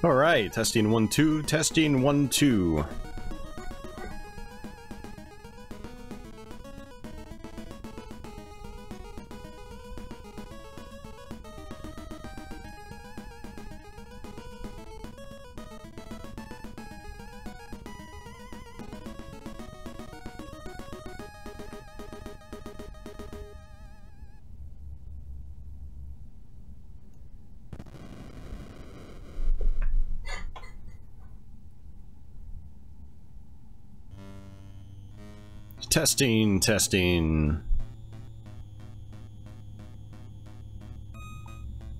All right, testing 1 2, testing 1 2. Testing, testing.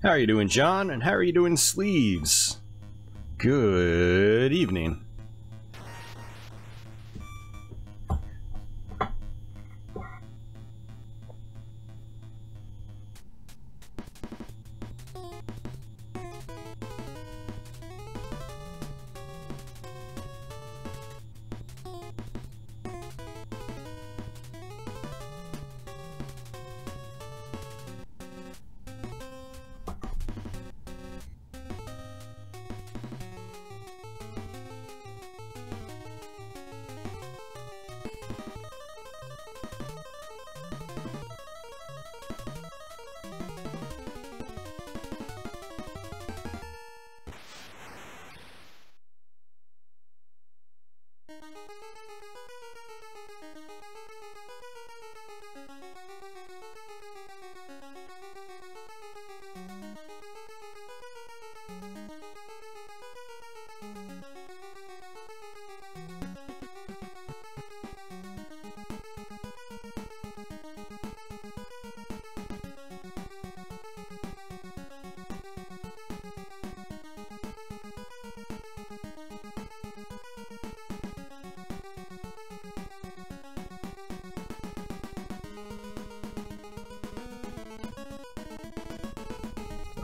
How are you doing, John? And how are you doing, Sleeves? Good evening.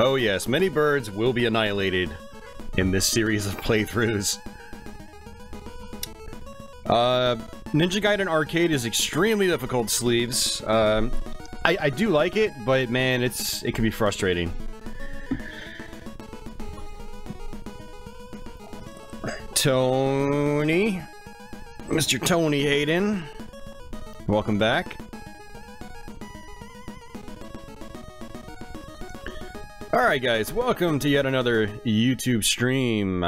Oh yes, many birds will be annihilated in this series of playthroughs. Ninja Gaiden Arcade is extremely difficult, Sleeves. I do like it, but man, it can be frustrating. Tony, Mr. Tony Hayden, welcome back. Alright guys, welcome to yet another YouTube stream.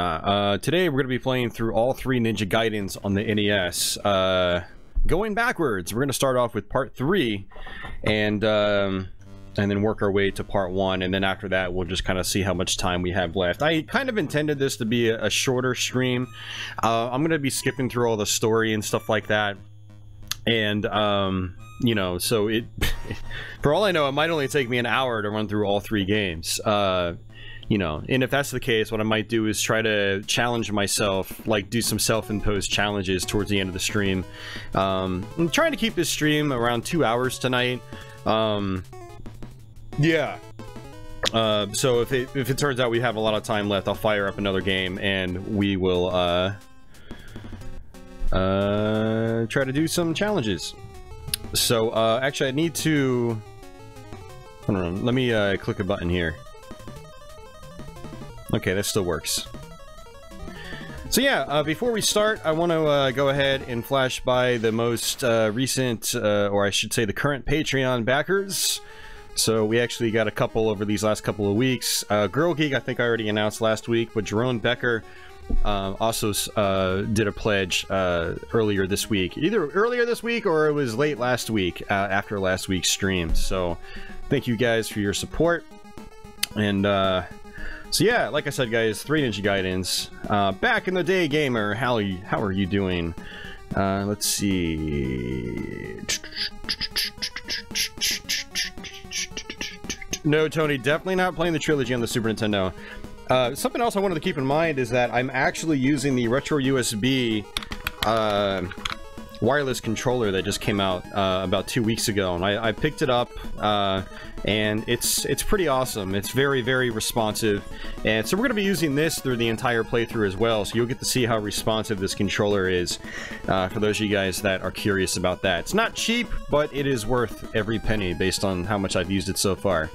Today we're going to be playing through all 3 Ninja Gaidens on the NES. Going backwards, we're going to start off with part 3 and then work our way to part 1, and then after that we'll just kind of see how much time we have left. I kind of intended this to be a shorter stream. I'm going to be skipping through all the story and stuff like that, and you know, so it for all I know, it might only take me an hour to run through all 3 games. You know, and if that's the case, what I might do is try to challenge myself, like do some self-imposed challenges towards the end of the stream. I'm trying to keep this stream around 2 hours tonight. Yeah. So if it turns out we have a lot of time left, I'll fire up another game and we will try to do some challenges. So, actually, I need to... Hold on, let me click a button here. Okay, that still works. So yeah, before we start, I want to go ahead and flash by the most recent, or I should say the current Patreon backers. So we actually got a couple over these last couple of weeks. Girl Geek, I think I already announced last week, but Jerome Becker also did a pledge earlier this week. Either earlier this week or it was late last week after last week's stream. So thank you guys for your support. And so yeah, like I said guys, 3 Ninja Gaidens. Back in the day, gamer, how are you doing? Let's see. No, Tony, definitely not playing the Trilogy on the Super Nintendo. Something else I wanted to keep in mind is that I'm actually using the retro USB wireless controller that just came out about 2 weeks ago, and I picked it up, and it's pretty awesome. It's very, very responsive, and so we're going to be using this through the entire playthrough as well, so you'll get to see how responsive this controller is, for those of you guys that are curious about that. It's not cheap, but it is worth every penny based on how much I've used it so far.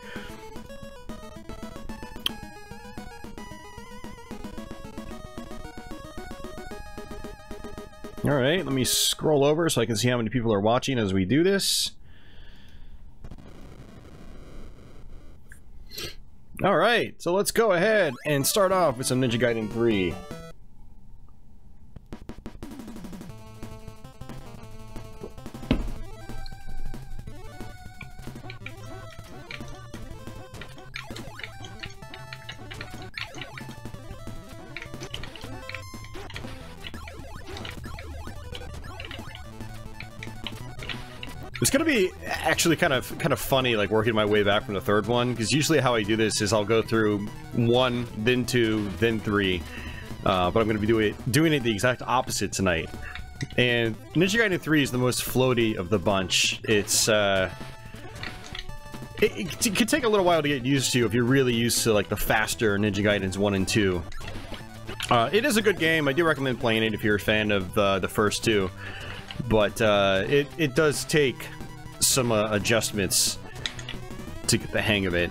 Alright, let me scroll over so I can see how many people are watching as we do this. Alright, so let's go ahead and start off with some Ninja Gaiden 3. It's gonna be actually kind of funny, like working my way back from the third one, because usually how I do this is I'll go through 1, then 2, then 3, but I'm gonna be doing it the exact opposite tonight. And Ninja Gaiden 3 is the most floaty of the bunch. It's it could take a little while to get used to if you're really used to like the faster Ninja Gaidens 1 and 2. It is a good game. I do recommend playing it if you're a fan of the first two. But it does take some adjustments to get the hang of it.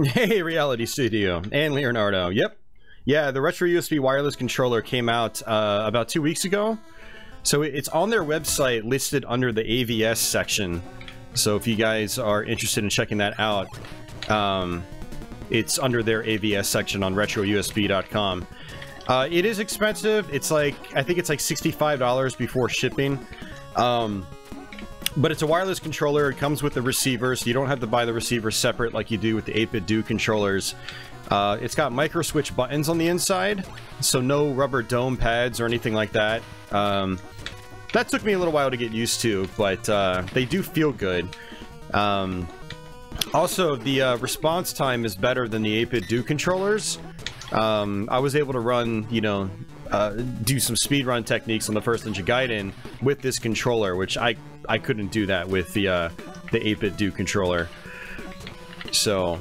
Hey, Reality Studio and Leonardo. Yep. Yeah, the Retro USB wireless controller came out about 2 weeks ago. So it's on their website listed under the AVS section. So if you guys are interested in checking that out, it's under their AVS section on retrousb.com. It is expensive. It's like, I think it's like $65 before shipping. But it's a wireless controller. It comes with the receiver, so you don't have to buy the receiver separate like you do with the 8-bit Do controllers. It's got micro switch buttons on the inside, so no rubber dome pads or anything like that. That took me a little while to get used to, but they do feel good. Also, the response time is better than the 8-bit Do controllers. I was able to run, you know, do some speedrun techniques on the first Ninja Gaiden with this controller, which I couldn't do that with the 8-bit Do controller. So,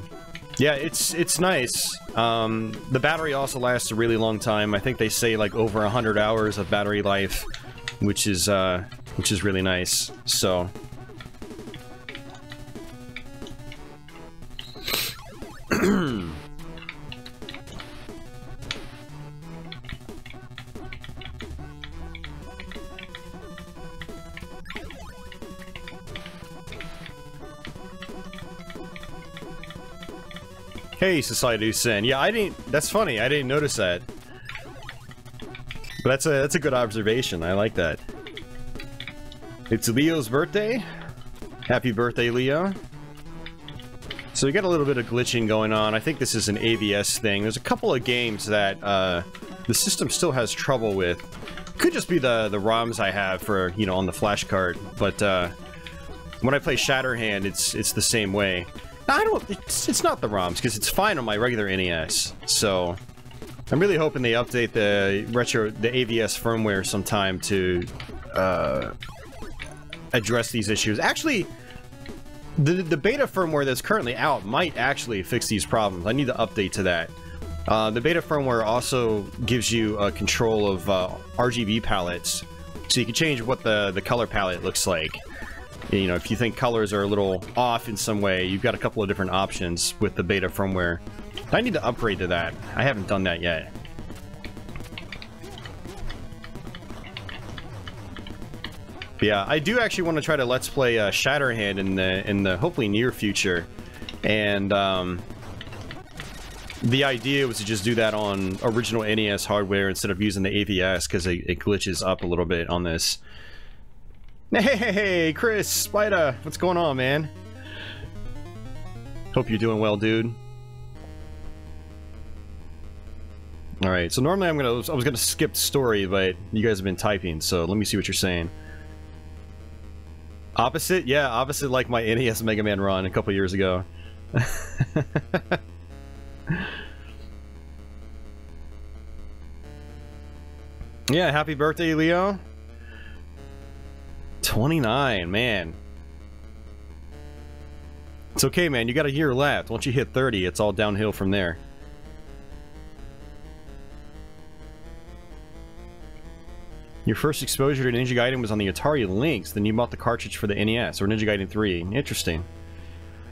yeah, it's nice. The battery also lasts a really long time. I think they say like over 100 hours of battery life, which is really nice. So. Hey, Society of Sin. Yeah, I didn't... That's funny. I didn't notice that. But that's a good observation. I like that. It's Leo's birthday. Happy birthday, Leo. So we got a little bit of glitching going on. I think this is an AVS thing. There's a couple of games that the system still has trouble with. Could just be the ROMs I have for, you know, on the flash card. But when I play Shatterhand, it's the same way. I don't... It's not the ROMs, because it's fine on my regular NES. So, I'm really hoping they update the AVS firmware sometime to address these issues. Actually, the beta firmware that's currently out might actually fix these problems. I need to update to that. The beta firmware also gives you control of RGB palettes, so you can change what the color palette looks like. You know, if you think colors are a little off in some way, you've got a couple of different options with the beta firmware. I need to upgrade to that. I haven't done that yet. But yeah, I do actually want to try to Let's Play Shatterhand in the hopefully near future. And the idea was to just do that on original NES hardware instead of using the AVS, because it glitches up a little bit on this. Hey, Chris, Spider, what's going on, man? Hope you're doing well, dude. Alright, so normally I was gonna skip story, but you guys have been typing, so let me see what you're saying. Opposite? Yeah, opposite like my NES Mega Man run a couple years ago. Yeah, happy birthday, Leo. 29, man. It's okay, man. You got a year left. Once you hit 30, it's all downhill from there. Your first exposure to Ninja Gaiden was on the Atari Lynx, then you bought the cartridge for the NES, or Ninja Gaiden 3. Interesting.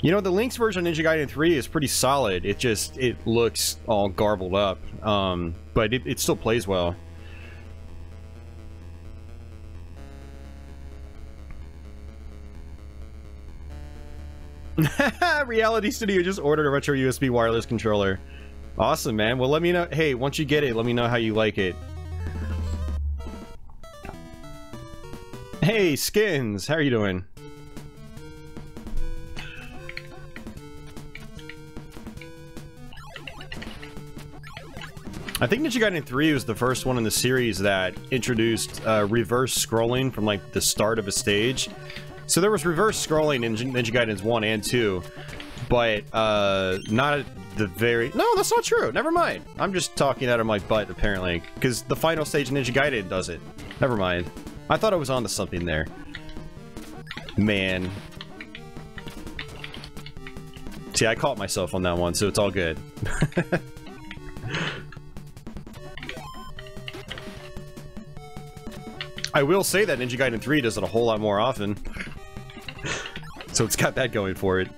You know, the Lynx version of Ninja Gaiden 3 is pretty solid. It looks all garbled up, but it still plays well. Reality Studio just ordered a retro USB wireless controller. Awesome, man. Well, let me know. Hey, once you get it, let me know how you like it. Hey, Skins! How are you doing? I think Ninja Gaiden 3 was the first one in the series that introduced reverse scrolling from like the start of a stage. So there was reverse scrolling in Ninja Gaidens 1 and 2, but not at the very... No, that's not true. Never mind. I'm just talking out of my butt, apparently, because the final stage of Ninja Gaiden does it. Never mind. I thought I was onto something there. Man. See, I caught myself on that one, so it's all good. I will say that Ninja Gaiden 3 does it a whole lot more often. So it's got that going for it.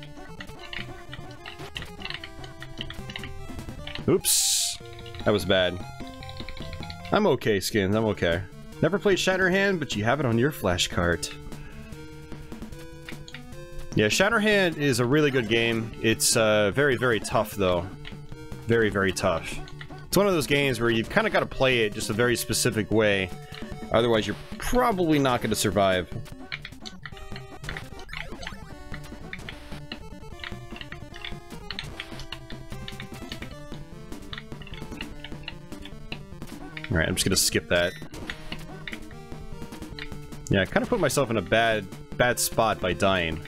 Oops. That was bad. I'm okay, Skins. I'm okay. Never played Shatterhand, but you have it on your flashcart. Yeah, Shatterhand is a really good game. It's very, very tough, though. Very, very tough. It's one of those games where you've kind of got to play it just a very specific way. Otherwise, you're probably not going to survive. Alright, I'm just going to skip that. Yeah, I kind of put myself in a bad spot by dying.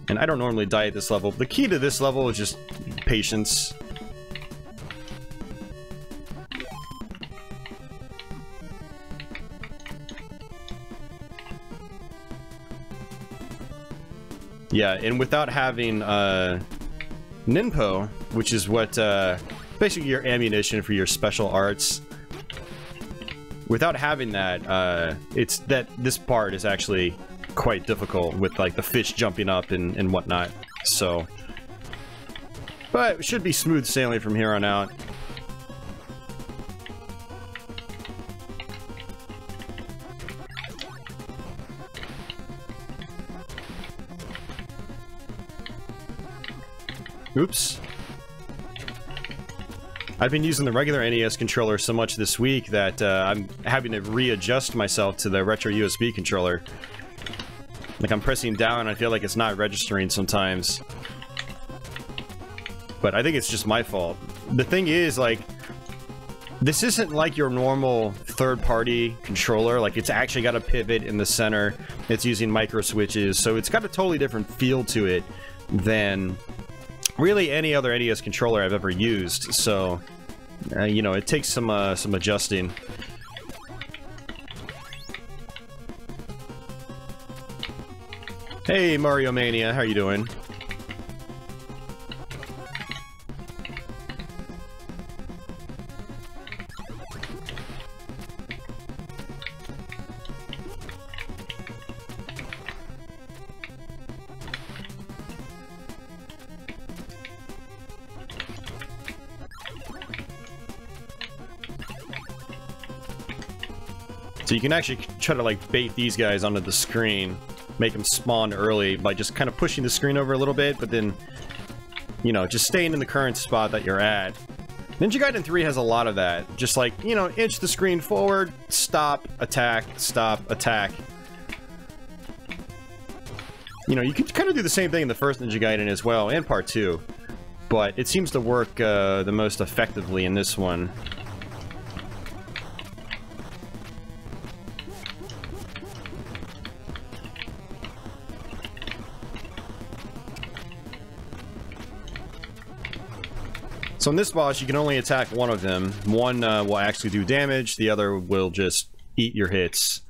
And I don't normally die at this level. The key to this level is just patience. Yeah, and without having Ninpo, which is what basically your ammunition for your special arts, without having that, it's that this part is actually quite difficult with like the fish jumping up and whatnot. So, but it should be smooth sailing from here on out. Oops. I've been using the regular NES controller so much this week that I'm having to readjust myself to the retro USB controller. Like I'm pressing down and I feel like it's not registering sometimes. But I think it's just my fault. The thing is, like, this isn't like your normal third-party controller. Like, it's actually got a pivot in the center. It's using micro switches, so it's got a totally different feel to it than really any other NES controller I've ever used. So, you know, it takes some adjusting. Hey, Mario Mania, how you doing? So you can actually try to like bait these guys onto the screen, make them spawn early by just kind of pushing the screen over a little bit, but then, you know, just staying in the current spot that you're at. Ninja Gaiden 3 has a lot of that. Just like, you know, inch the screen forward, stop, attack, stop, attack. You know, you can kind of do the same thing in the first Ninja Gaiden as well, and part 2. But it seems to work the most effectively in this one. So in this boss, you can only attack one of them. One will actually do damage, the other will just eat your hits.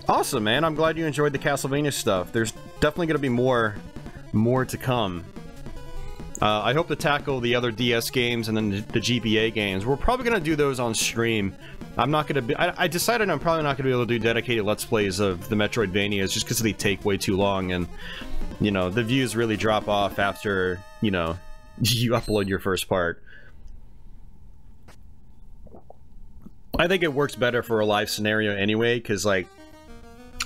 Awesome, man. I'm glad you enjoyed the Castlevania stuff. There's definitely going to be more to come. I hope to tackle the other DS games and then the GBA games. We're probably going to do those on stream. I'm not going to be... I decided I'm probably not going to be able to do dedicated Let's Plays of the Metroidvanias just because they take way too long and, you know, the views really drop off after, you know, you upload your first part. I think it works better for a live scenario anyway, because, like,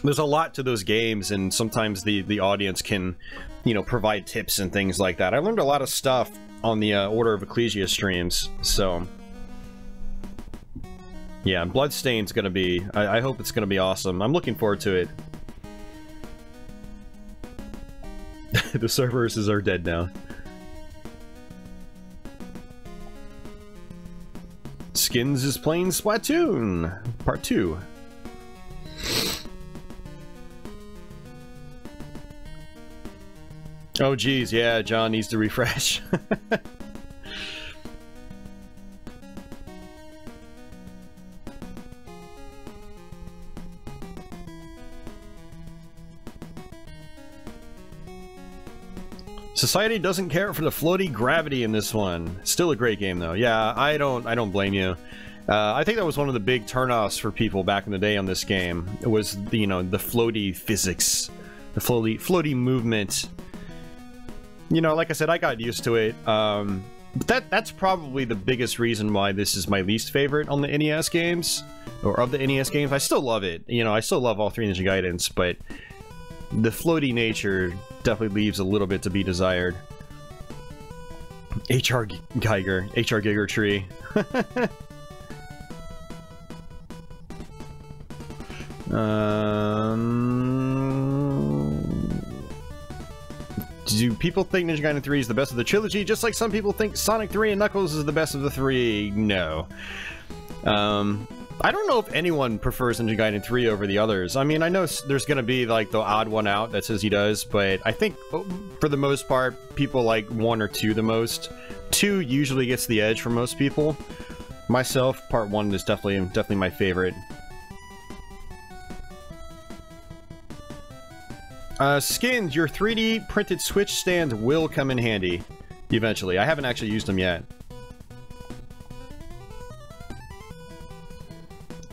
there's a lot to those games, and sometimes the audience can, you know, provide tips and things like that. I learned a lot of stuff on the Order of Ecclesia streams, so... yeah, Bloodstained's gonna be... I hope it's gonna be awesome. I'm looking forward to it. The servers are dead now. Skins is playing Splatoon! Part 2. Oh geez, yeah, John needs to refresh. Society doesn't care for the floaty gravity in this one. Still a great game though. Yeah, I don't blame you. I think that was one of the big turnoffs for people back in the day on this game. It was the, you know, the floaty physics, the floaty movement. You know, like I said, I got used to it. But that's probably the biggest reason why this is my least favorite on the NES games, or of the NES games. I still love it. You know, I still love all three Ninja Gaidens, but the floaty nature definitely leaves a little bit to be desired. HR Giger Tree. Do people think Ninja Gaiden 3 is the best of the trilogy, just like some people think Sonic 3 and Knuckles is the best of the three? No. I don't know if anyone prefers Ninja Gaiden 3 over the others. I mean, I know there's gonna be, like, the odd one out that says he does, but I think, for the most part, people like 1 or 2 the most. 2 usually gets the edge for most people. Myself, part 1 is definitely my favorite. Skins, your 3D printed Switch stand will come in handy eventually. I haven't actually used them yet.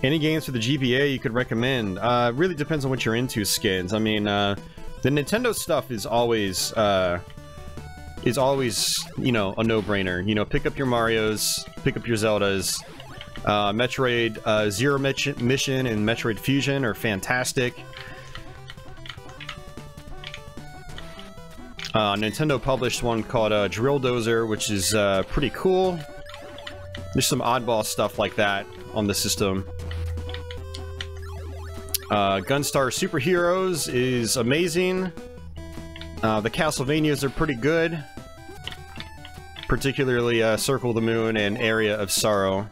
Any games for the GBA you could recommend? Really depends on what you're into, Skins. I mean, the Nintendo stuff is always, you know, a no-brainer. You know, pick up your Marios, pick up your Zeldas. Metroid Zero Mission and Metroid Fusion are fantastic. Nintendo published one called Drill Dozer, which is pretty cool. There's some oddball stuff like that on the system. Gunstar Superheroes is amazing. The Castlevanias are pretty good. Particularly Circle of the Moon and Area of Sorrow.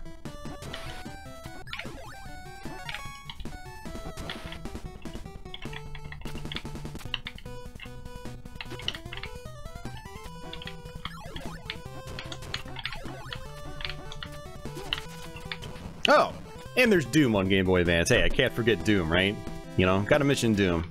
Oh, and there's Doom on Game Boy Advance. Hey, I can't forget Doom, right? You know, gotta mention Doom.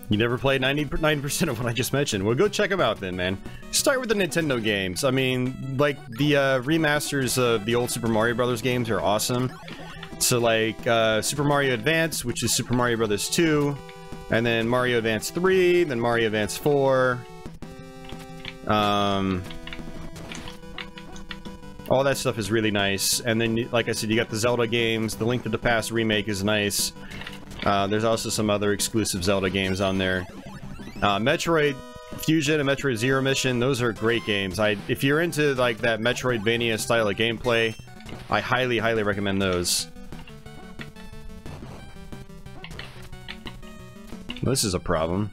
You never played 99% of what I just mentioned. Well, go check them out then, man. Start with the Nintendo games. I mean, like, the remasters of the old Super Mario Brothers games are awesome. So, like, Super Mario Advance, which is Super Mario Brothers 2, and then Mario Advance 3, then Mario Advance 4. All that stuff is really nice. And then, like I said, you got the Zelda games. The Link to the Past remake is nice. There's also some other exclusive Zelda games on there. Metroid Fusion and Metroid Zero Mission, those are great games. If you're into like that Metroidvania style of gameplay, I highly, highly recommend those. Well, this is a problem.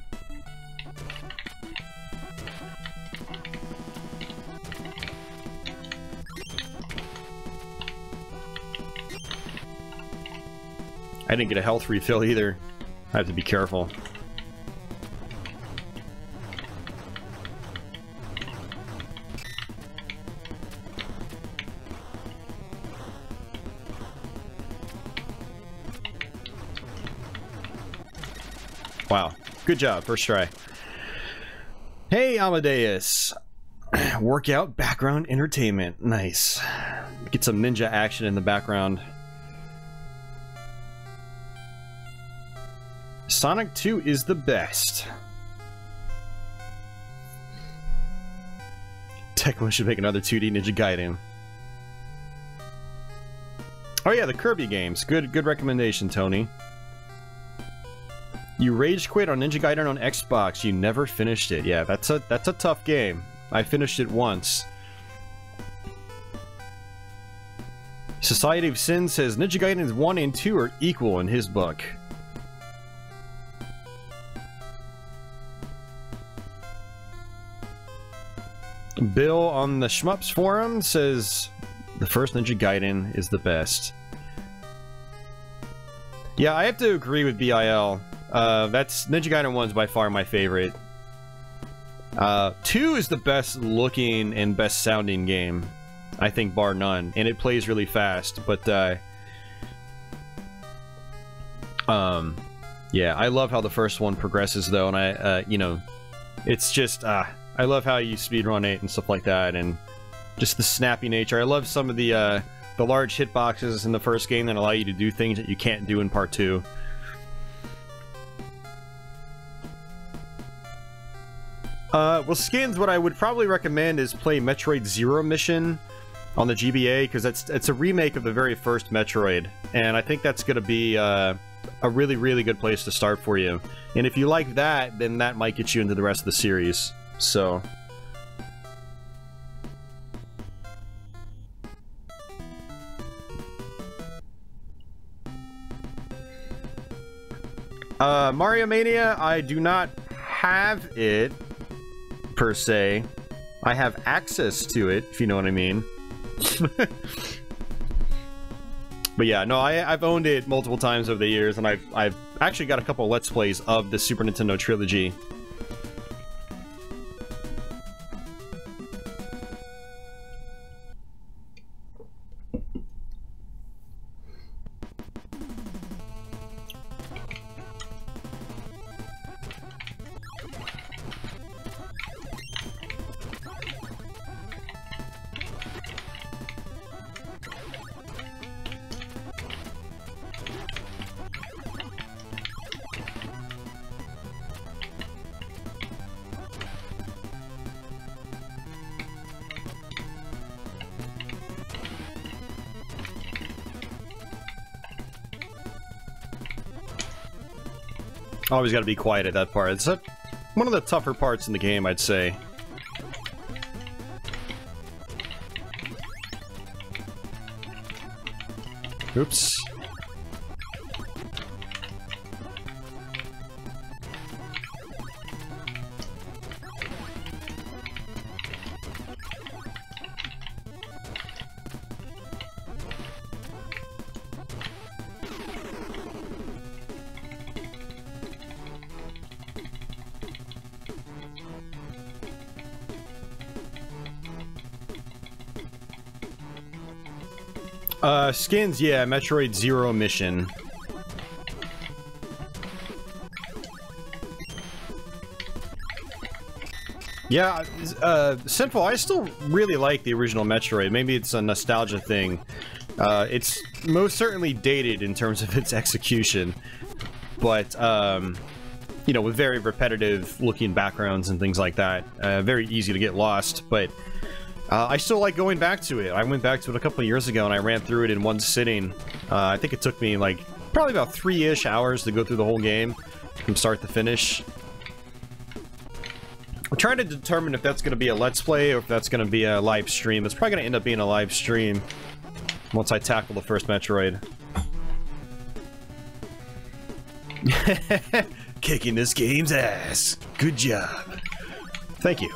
I didn't get a health refill either. I have to be careful. Wow. Good job. First try. Hey, Amadeus. Workout background entertainment. Nice. Get some ninja action in the background. Sonic 2 is the best. Tecmo should make another 2D Ninja Gaiden. Oh yeah, the Kirby games. Good recommendation, Tony. You rage quit on Ninja Gaiden on Xbox. You never finished it. Yeah, that's a tough game. I finished it once. Society of Sin says Ninja Gaiden 1 and 2 are equal in his book. Bill on the Shmups forum says the first Ninja Gaiden is the best. Yeah, I have to agree with BIL. That's Ninja Gaiden 1 is by far my favorite. 2 is the best looking and best sounding game, I think, bar none, and it plays really fast. But yeah, I love how the first one progresses though, and I you know, it's just I love how you speedrun it and stuff like that, and just the snappy nature. I love some of the large hitboxes in the first game that allow you to do things that you can't do in part 2. Well, Skins, what I would probably recommend is play Metroid Zero Mission on the GBA, because it's a remake of the very first Metroid, and I think that's going to be a really, really good place to start for you. And if you like that, then that might get you into the rest of the series. So... Mario Mania, I do not have it, per se. I have access to it, if you know what I mean. But yeah, no, I've owned it multiple times over the years, and I've actually got a couple Let's Plays of the Super Nintendo Trilogy. Always got to be quiet at that part. It's one of the tougher parts in the game, I'd say. Oops. Skins, yeah, Metroid Zero Mission. Yeah, Sinful, I still really like the original Metroid. Maybe it's a nostalgia thing. It's most certainly dated in terms of its execution, but, you know, with very repetitive looking backgrounds and things like that. Very easy to get lost, but I still like going back to it. I went back to it a couple of years ago and I ran through it in one sitting. I think it took me like probably about 3-ish hours to go through the whole game from start to finish. I'm trying to determine if that's going to be a Let's Play or if that's going to be a live stream. It's probably going to end up being a live stream once I tackle the first Metroid. Kicking this game's ass. Good job. Thank you.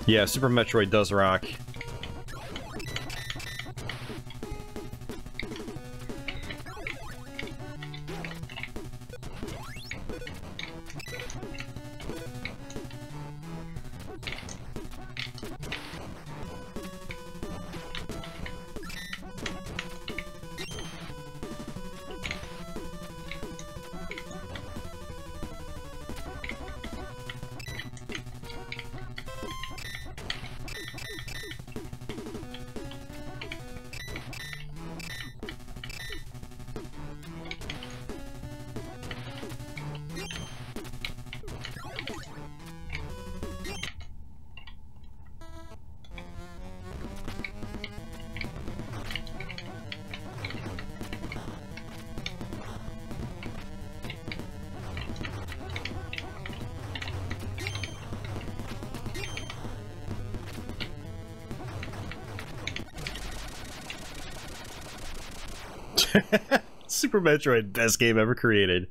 Yeah, Super Metroid does rock. Super Metroid, best game ever created.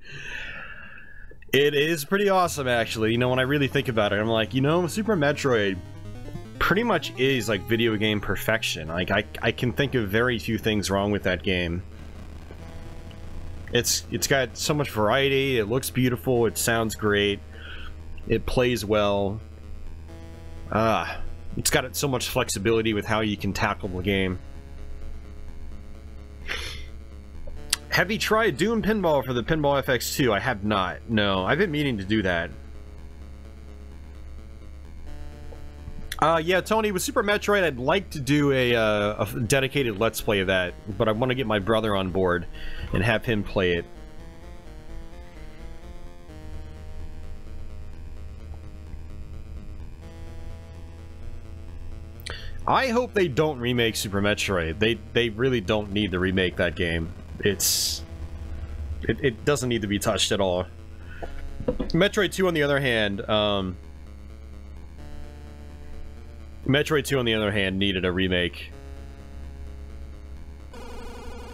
It is pretty awesome, actually. You know, when I really think about it, I'm like, you know, Super Metroid pretty much is like video game perfection. Like, I can think of very few things wrong with that game. It's got so much variety, it looks beautiful, it sounds great, it plays well. It's got so much flexibility with how you can tackle the game. Have you tried Doom Pinball for the Pinball FX2? I have not. No, I've been meaning to do that. Yeah, Tony, with Super Metroid, I'd like to do a dedicated Let's Play of that, but I want to get my brother on board and have him play it. I hope they don't remake Super Metroid. They really don't need to remake that game. It doesn't need to be touched at all. Metroid 2, on the other hand, Metroid 2, on the other hand, needed a remake.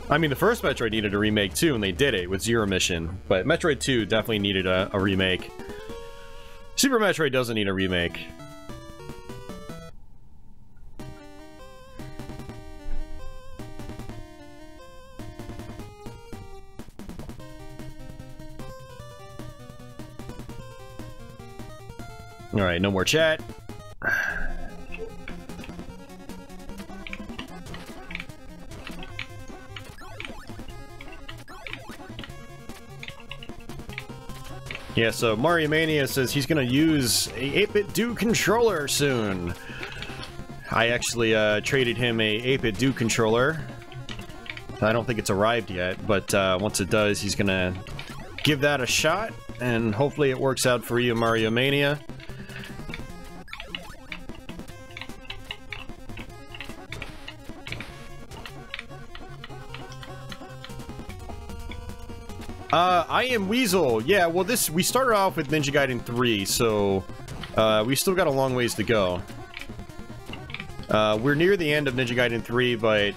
I mean, the first Metroid needed a remake too, and they did it with Zero Mission. But Metroid 2 definitely needed a remake. Super Metroid doesn't need a remake. Alright, no more chat. Yeah, so Mario Mania says he's gonna use a 8-bit Do controller soon. I actually traded him a 8-bit Do controller. I don't think it's arrived yet, but once it does, he's gonna give that a shot, and hopefully it works out for you, Mario Mania. I am Weasel. Yeah, well, we started off with Ninja Gaiden 3, so we still got a long ways to go. We're near the end of Ninja Gaiden 3, but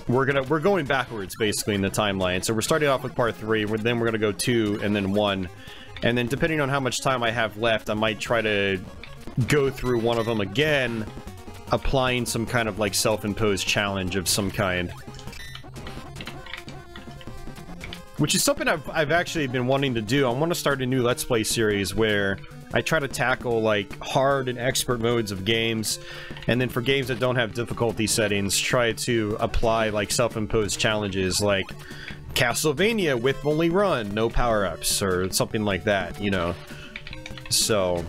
we're going backwards basically in the timeline. So we're starting off with part 3, then we're gonna go 2, and then 1, and then depending on how much time I have left, I might try to go through one of them again, applying some kind of like self-imposed challenge of some kind. Which is something I've actually been wanting to do. I want to start a new Let's Play series where I try to tackle, like, hard and expert modes of games, and then for games that don't have difficulty settings, try to apply, like, self-imposed challenges, like Castlevania with only run, no power-ups, or something like that, you know? So...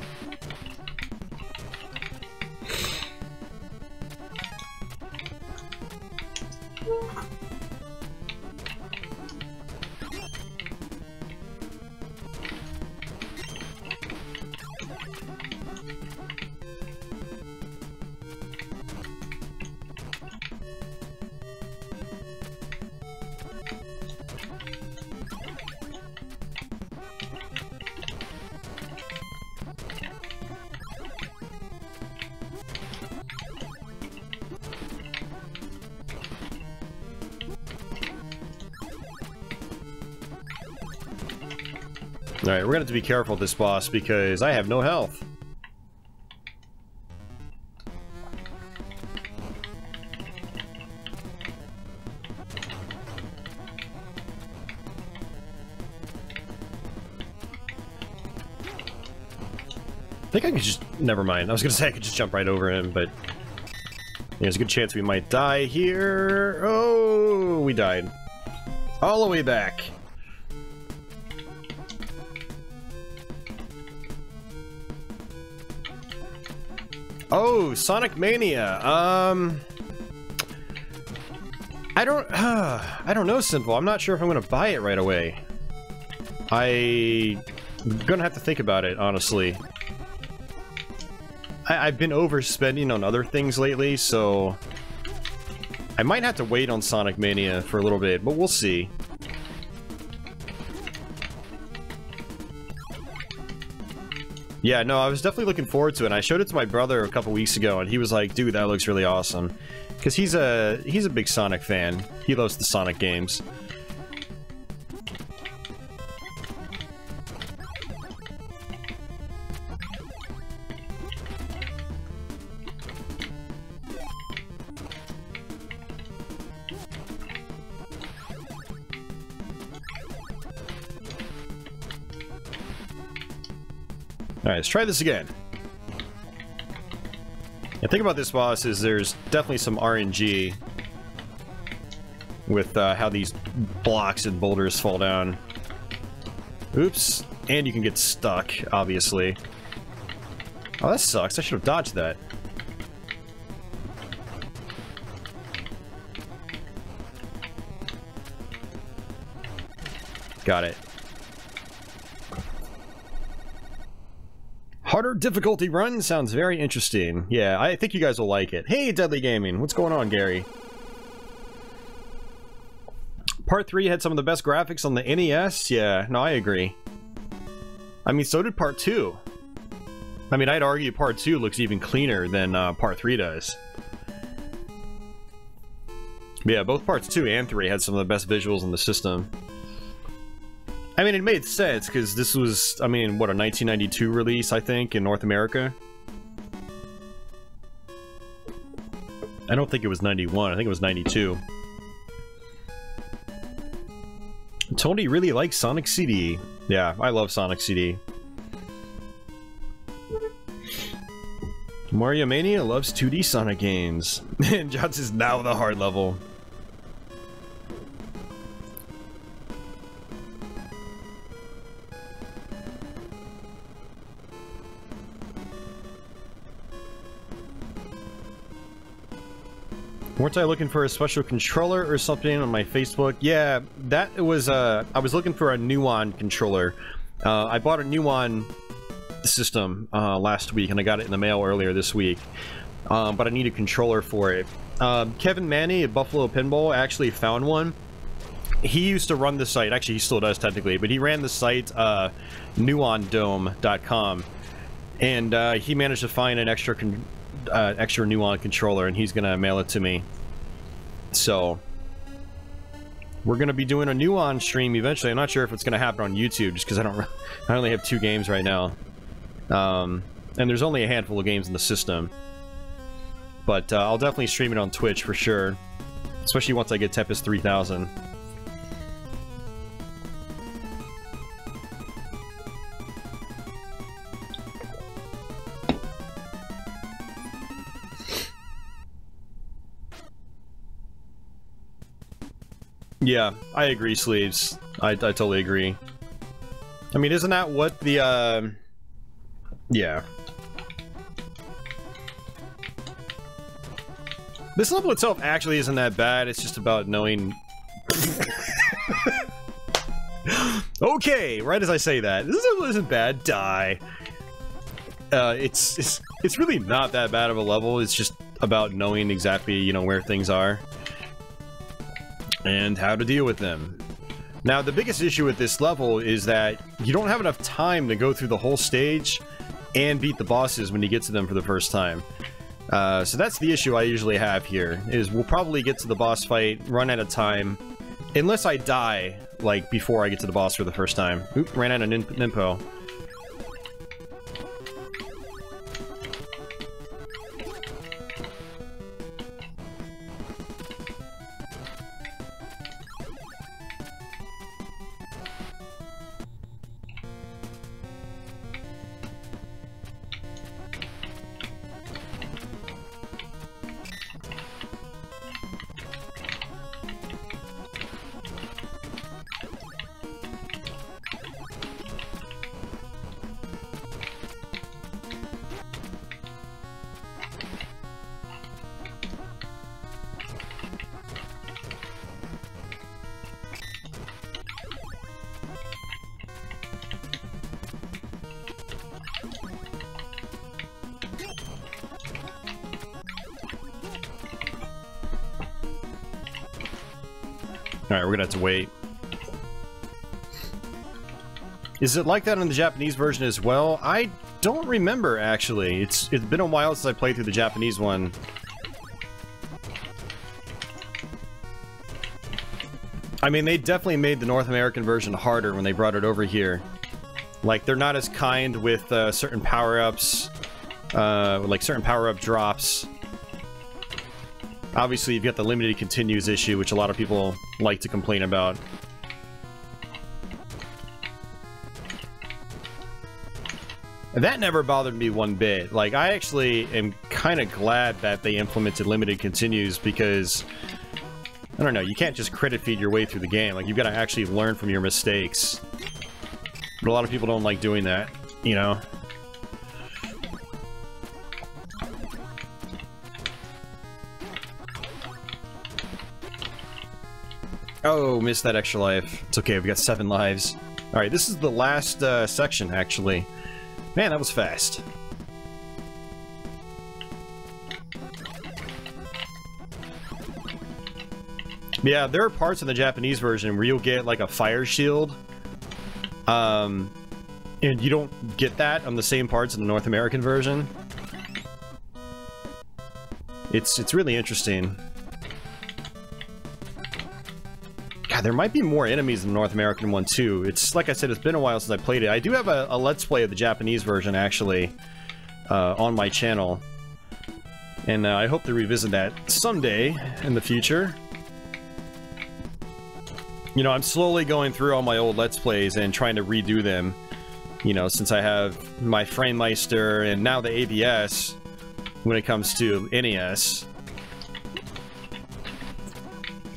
Alright, we're gonna have to be careful with this boss because I have no health. think I could just... Never mind. I was gonna say I could just jump right over him, but... There's a good chance we might die here. Oh, we died. All the way back. Oh, Sonic Mania. I don't know, Simple. I'm not sure if I'm gonna buy it right away. I'm gonna have to think about it, honestly. I've been overspending on other things lately, so I might have to wait on Sonic Mania for a little bit, but we'll see. Yeah, no, I was definitely looking forward to it. And I showed it to my brother a couple weeks ago, and he was like, "Dude, that looks really awesome." Because he's a big Sonic fan. He loves the Sonic games. Alright, let's try this again. The thing about this boss is there's definitely some RNG with how these blocks and boulders fall down. Oops. And you can get stuck, obviously. Oh, that sucks. I should have dodged that. Got it. Harder difficulty run sounds very interesting. Yeah, I think you guys will like it. Hey, Deadly Gaming. What's going on, Gary? Part 3 had some of the best graphics on the NES? Yeah, no, I agree. I mean, so did Part 2. I mean, I'd argue Part 2 looks even cleaner than Part 3 does. But yeah, both Parts 2 and 3 had some of the best visuals in the system. I mean, it made sense, because this was, I mean, what, a 1992 release, I think, in North America? I don't think it was 91, I think it was 92. Tony really likes Sonic CD. Yeah, I love Sonic CD. Mario Mania loves 2D Sonic games. And Jots is now the hard level. Weren't I looking for a special controller or something on my Facebook? Yeah, that was, I was looking for a Nuon controller. I bought a Nuon system last week, and I got it in the mail earlier this week. But I need a controller for it. Kevin Manny at Buffalo Pinball actually found one. He used to run the site, actually he still does technically, but he ran the site nuondome.com. And he managed to find an extra Nuon controller, and he's gonna mail it to me. So we're gonna be doing a Nuon stream eventually. I'm not sure if it's gonna happen on YouTube, just because I only have 2 games right now, and there's only a handful of games in the system. But I'll definitely stream it on Twitch for sure, especially once I get Tempest 3000. Yeah, I agree, Sleeves. I totally agree. I mean, isn't that what the, yeah. This level itself actually isn't that bad, it's just about knowing... Okay, right as I say that. This level isn't bad, die. It's really not that bad of a level, it's just about knowing exactly, you know, where things are. And how to deal with them. Now, the biggest issue with this level is that you don't have enough time to go through the whole stage and beat the bosses when you get to them for the first time. So that's the issue I usually have here, is we'll probably get to the boss fight, run out of time, unless I die, like, before I get to the boss for the first time. Oop, ran out of Nimpo. Alright, we're gonna have to wait. Is it like that in the Japanese version as well? I don't remember, actually. It's been a while since I played through the Japanese one. I mean, they definitely made the North American version harder when they brought it over here. Like, they're not as kind with certain power-ups, like certain power-up drops. Obviously, you've got the limited continues issue, which a lot of people like to complain about. That never bothered me one bit. Like, I actually am kind of glad that they implemented limited continues because, I don't know, you can't just credit feed your way through the game. Like, you've got to actually learn from your mistakes. But a lot of people don't like doing that, you know? Oh, missed that extra life. It's okay, we got 7 lives. Alright, this is the last section, actually. Man, that was fast. Yeah, there are parts in the Japanese version where you'll get like a fire shield. And you don't get that on the same parts in the North American version. It's really interesting. God, there might be more enemies in the North American one, too. It's, like I said, it's been a while since I played it. I do have a Let's Play of the Japanese version, actually, on my channel. And I hope to revisit that someday in the future. You know, I'm slowly going through all my old Let's Plays and trying to redo them. You know, since I have my FrameMeister and now the ABS when it comes to NES.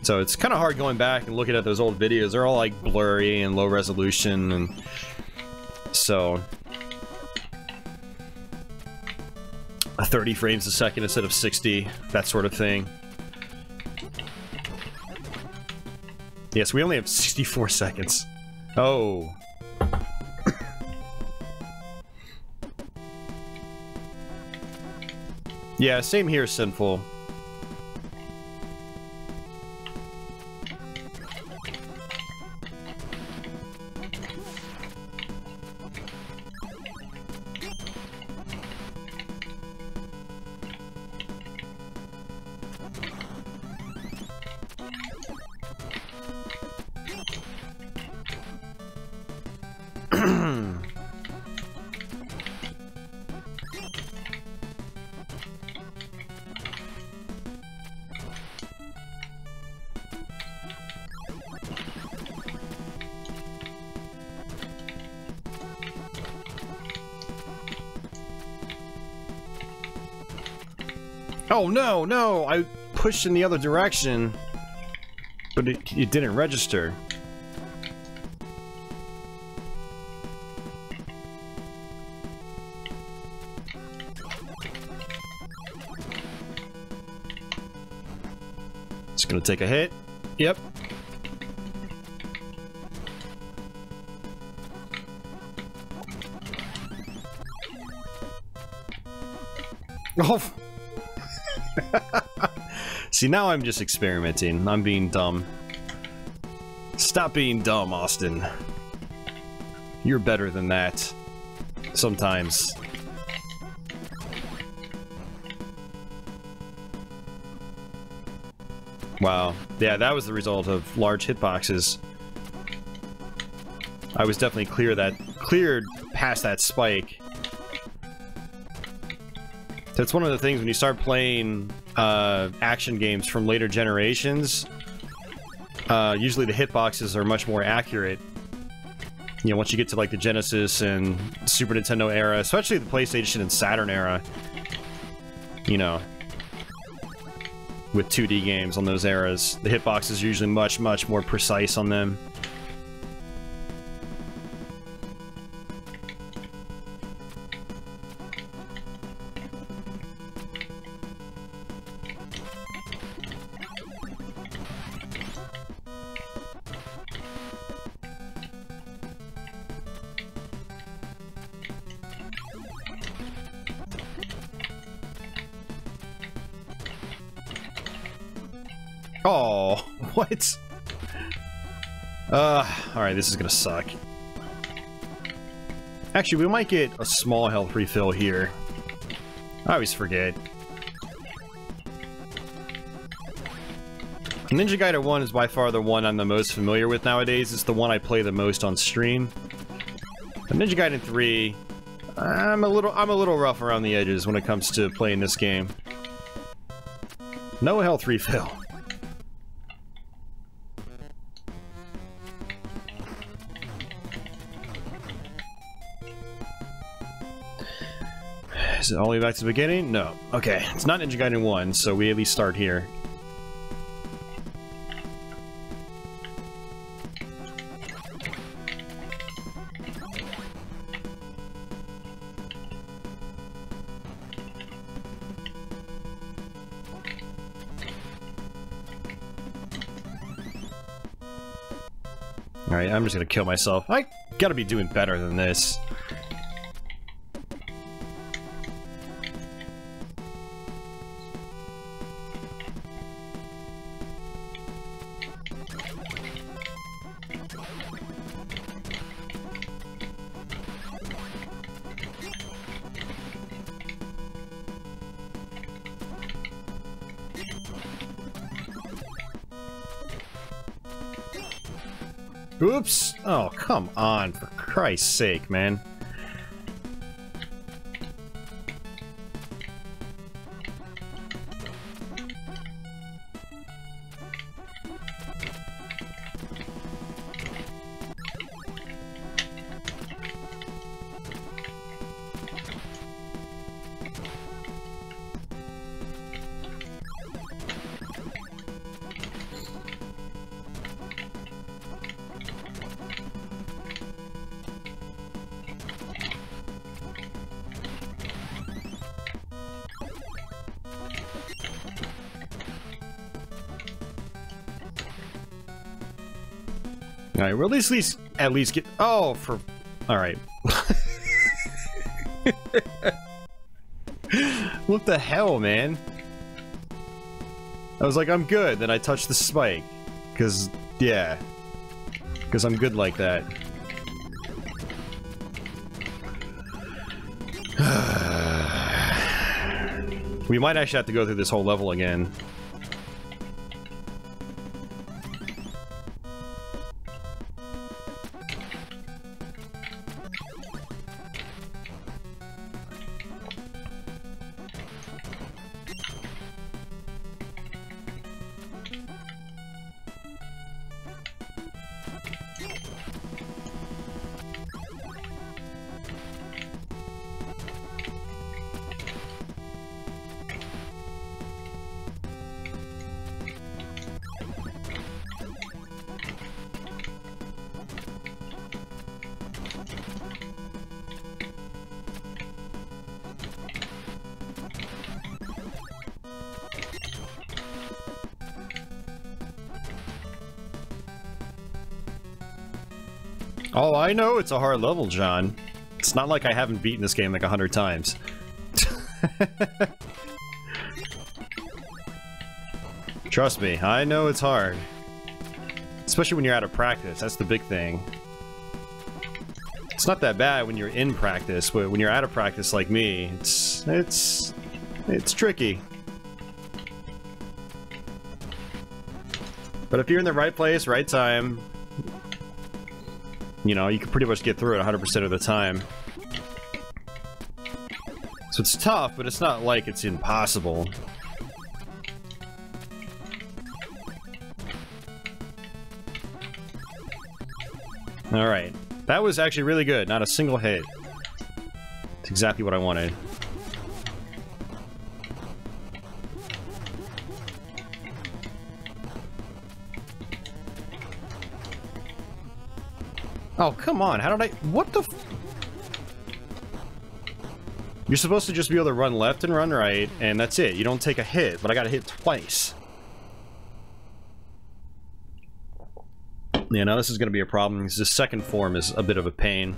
So it's kind of hard going back and looking at those old videos. They're all like blurry and low resolution, and so 30 frames a second instead of 60, that sort of thing. Yes, we only have 64 seconds. Oh. Yeah, same here, Sinful. Oh no, no! I pushed in the other direction, but it didn't register. It's gonna take a hit. Yep. Oh! See, now I'm just experimenting. I'm being dumb. Stop being dumb, Austin. You're better than that. Sometimes. Wow. Yeah, that was the result of large hitboxes. I was definitely cleared past that spike. That's one of the things when you start playing action games from later generations. Usually the hitboxes are much more accurate. You know, once you get to like the Genesis and Super Nintendo era, especially the PlayStation and Saturn era. You know, with 2D games on those eras, the hitboxes are usually much, much more precise on them. Oh, what? Alright, this is gonna suck. Actually, we might get a small health refill here. I always forget. Ninja Gaiden 1 is by far the one I'm the most familiar with nowadays. It's the one I play the most on stream. But Ninja Gaiden 3, I'm a little rough around the edges when it comes to playing this game. No health refill. Is it all the way back to the beginning? No. Okay, it's not Ninja Gaiden 1, so we at least start here. Alright, I'm just gonna kill myself. I gotta be doing better than this. Oops! Oh, come on, for Christ's sake, man. Alright, we'll at least get... Oh, for... Alright. What the hell, man? I was like, I'm good, then I touched the spike. Cause, yeah. Cause I'm good like that. We might actually have to go through this whole level again. Oh, I know it's a hard level, John. It's not like I haven't beaten this game like 100 times. Trust me, I know it's hard. Especially when you're out of practice, that's the big thing. It's not that bad when you're in practice, but when you're out of practice like me, it's tricky. But if you're in the right place, right time, you know, you can pretty much get through it 100% of the time. So it's tough, but it's not like it's impossible. Alright. That was actually really good. Not a single hit. It's exactly what I wanted. Oh, come on. How did I... What the... You're supposed to just be able to run left and run right, and that's it. You don't take a hit, but I got to hit twice. Yeah, now this is going to be a problem, because this second form is a bit of a pain.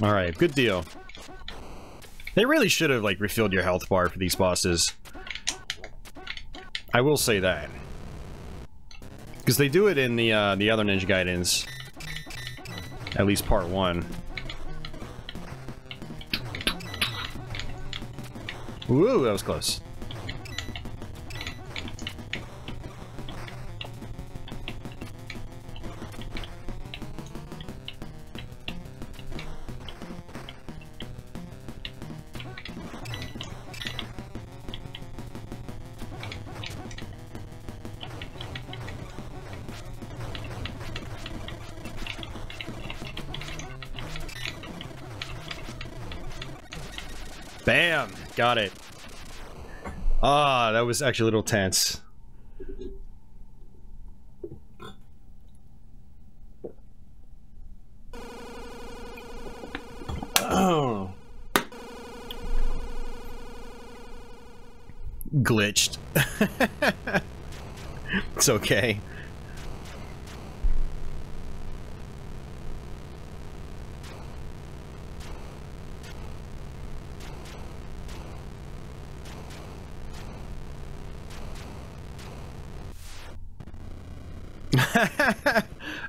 Alright, good deal. They really should have, like, refilled your health bar for these bosses. I will say that. Because they do it in the other Ninja Gaidens. At least part 1. Ooh, that was close. Bam! Got it. Ah, that was actually a little tense. Oh. Glitched. It's okay.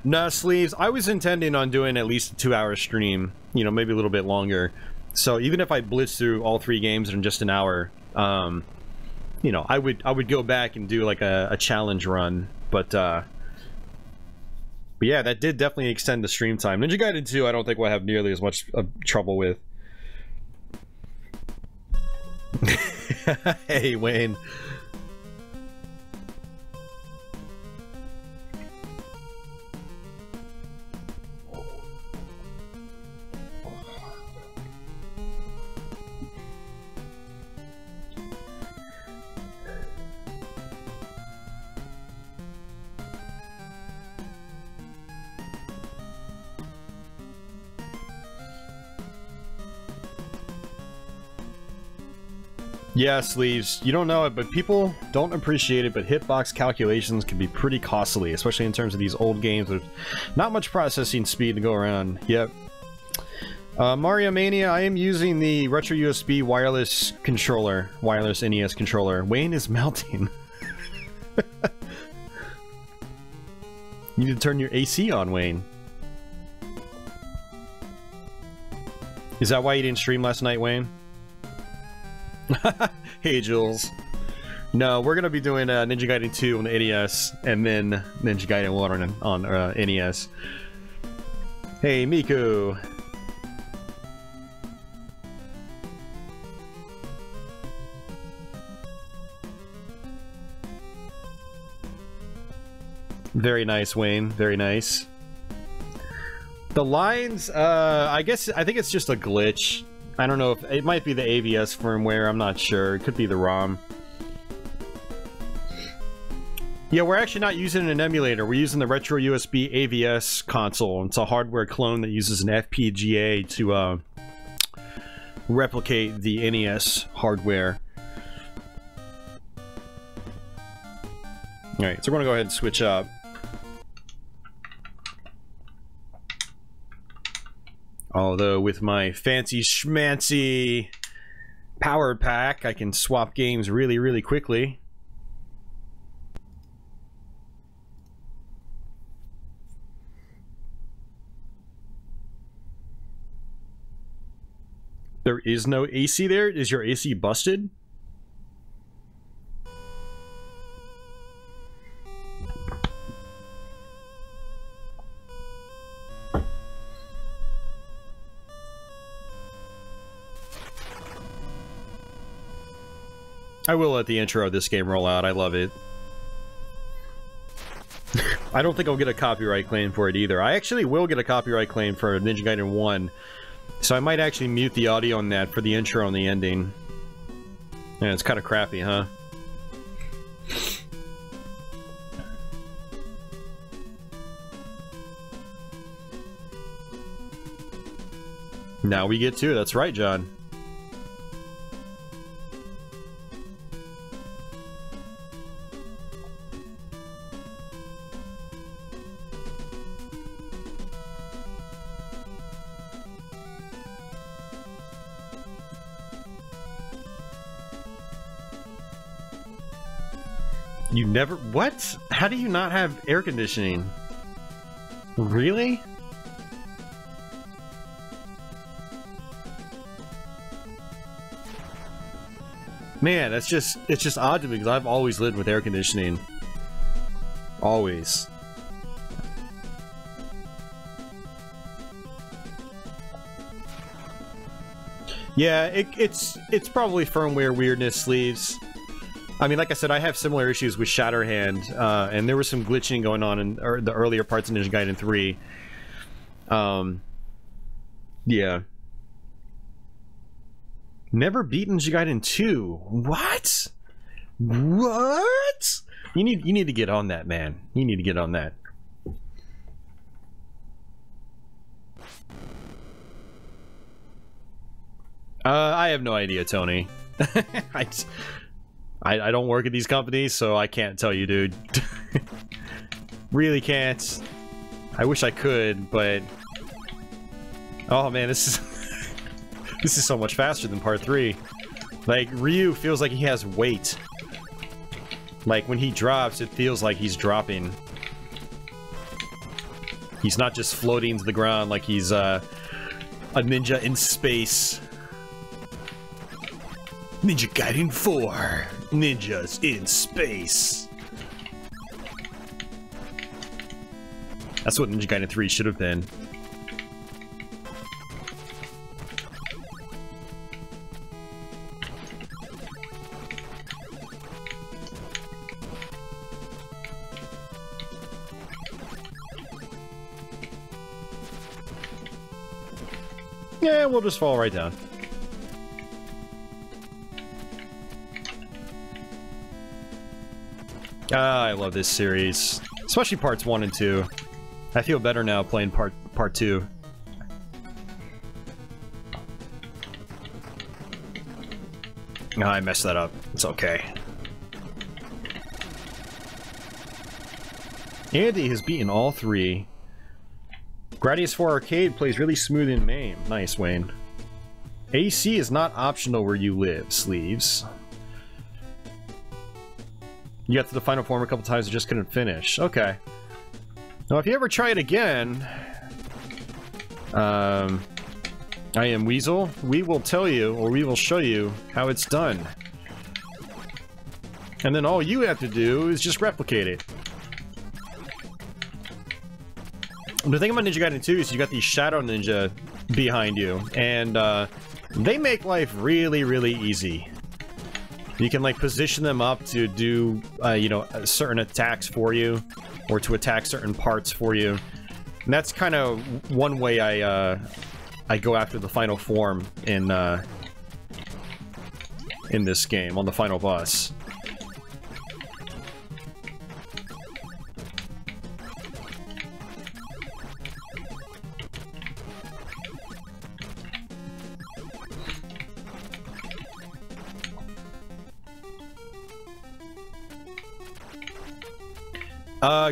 Nah, Sleeves, I was intending on doing at least a 2-hour stream, you know, maybe a little bit longer. So even if I blitz through all 3 games in just an hour, you know, I would go back and do like a challenge run. But yeah, that did definitely extend the stream time. Ninja Gaiden 2, I don't think we'll have nearly as much trouble with. Hey, Wayne. Yeah, Sleeves, you don't know it, but people don't appreciate it, but hitbox calculations can be pretty costly, especially in terms of these old games with not much processing speed to go around. Yep. Mario Mania, I am using the Retro USB wireless controller, wireless NES controller. Wayne is melting. You need to turn your AC on, Wayne. Is that why you didn't stream last night, Wayne? Hey, Jules. No, we're gonna be doing Ninja Gaiden 2 on the NES, and then Ninja Gaiden 1 on NES. Hey, Miku. Very nice, Wayne. Very nice. The lines, I think it's just a glitch. I don't know if it might be the AVS firmware, I'm not sure. It could be the ROM. Yeah, we're actually not using an emulator. We're using the Retro USB AVS console. It's a hardware clone that uses an FPGA to replicate the NES hardware. Alright, so we're gonna go ahead and switch up. Although with my fancy schmancy power pack, I can swap games really, really quickly. There is no AC there? Is your AC busted? I will let the intro of this game roll out. I love it. I don't think I'll get a copyright claim for it either. I actually will get a copyright claim for Ninja Gaiden 1. So I might actually mute the audio on that for the intro and the ending. Yeah, it's kind of crappy, huh? Now we get to. That's right, John. You never... What? How do you not have air conditioning? Really? Man, that's just... It's just odd to me because I've always lived with air conditioning. Always. Yeah, it's probably firmware weirdness, Sleeves. I mean, like I said, I have similar issues with Shatterhand, and there was some glitching going on in the earlier parts of Ninja Gaiden 3. Yeah. Never beat Ninja Gaiden 2. What? What? You need to get on that, man. You need to get on that. I have no idea, Tony. I don't work at these companies, so I can't tell you, dude. Really can't. I wish I could, but... Oh man, this is... This is so much faster than part 3. Like, Ryu feels like he has weight. Like, when he drops, it feels like he's dropping. He's not just floating to the ground like he's, a ninja in space. Ninja Gaiden 4. Ninjas in space. That's what Ninja Gaiden 3 should have been. Yeah, we'll just fall right down. Ah, I love this series. Especially parts 1 and 2. I feel better now playing part 2. Ah, I messed that up. It's okay. Andy has beaten all 3. Gradius 4 Arcade plays really smooth in MAME. Nice, Wayne. AC is not optional where you live, Sleeves. You got to the final form a couple times and just couldn't finish. Okay. Now, if you ever try it again... I am Weasel. We will tell you, or we will show you, how it's done. And then all you have to do is just replicate it. The thing about Ninja Gaiden 2 is you got these Shadow Ninja behind you, and they make life really, really easy. You can, like, position them up to do, you know, certain attacks for you, or to attack certain parts for you. And that's kind of one way I go after the final form in this game, on the final boss.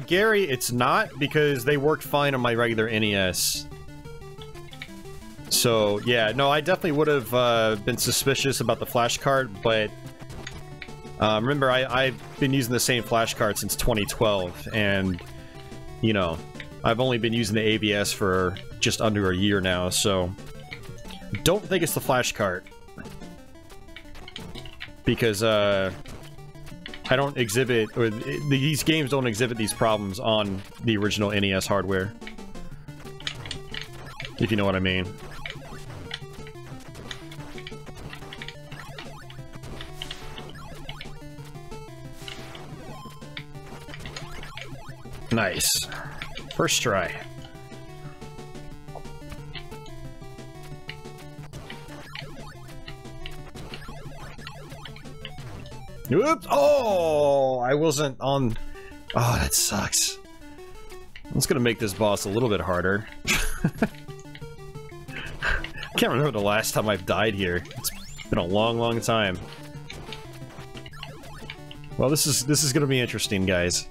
Gary, it's not, because they worked fine on my regular NES. So, yeah, no, I definitely would have been suspicious about the flash cart, but remember, I've been using the same flash cart since 2012, and, you know, I've only been using the ABS for just under a year now, so don't think it's the flash cart. Because, I don't exhibit, or these games don't exhibit these problems on the original NES hardware. If you know what I mean. Nice. First try. Oops! Oh! I wasn't on... Oh, that sucks. It's gonna make this boss a little bit harder. I can't remember the last time I've died here. It's been a long, long time. Well, this is gonna be interesting, guys.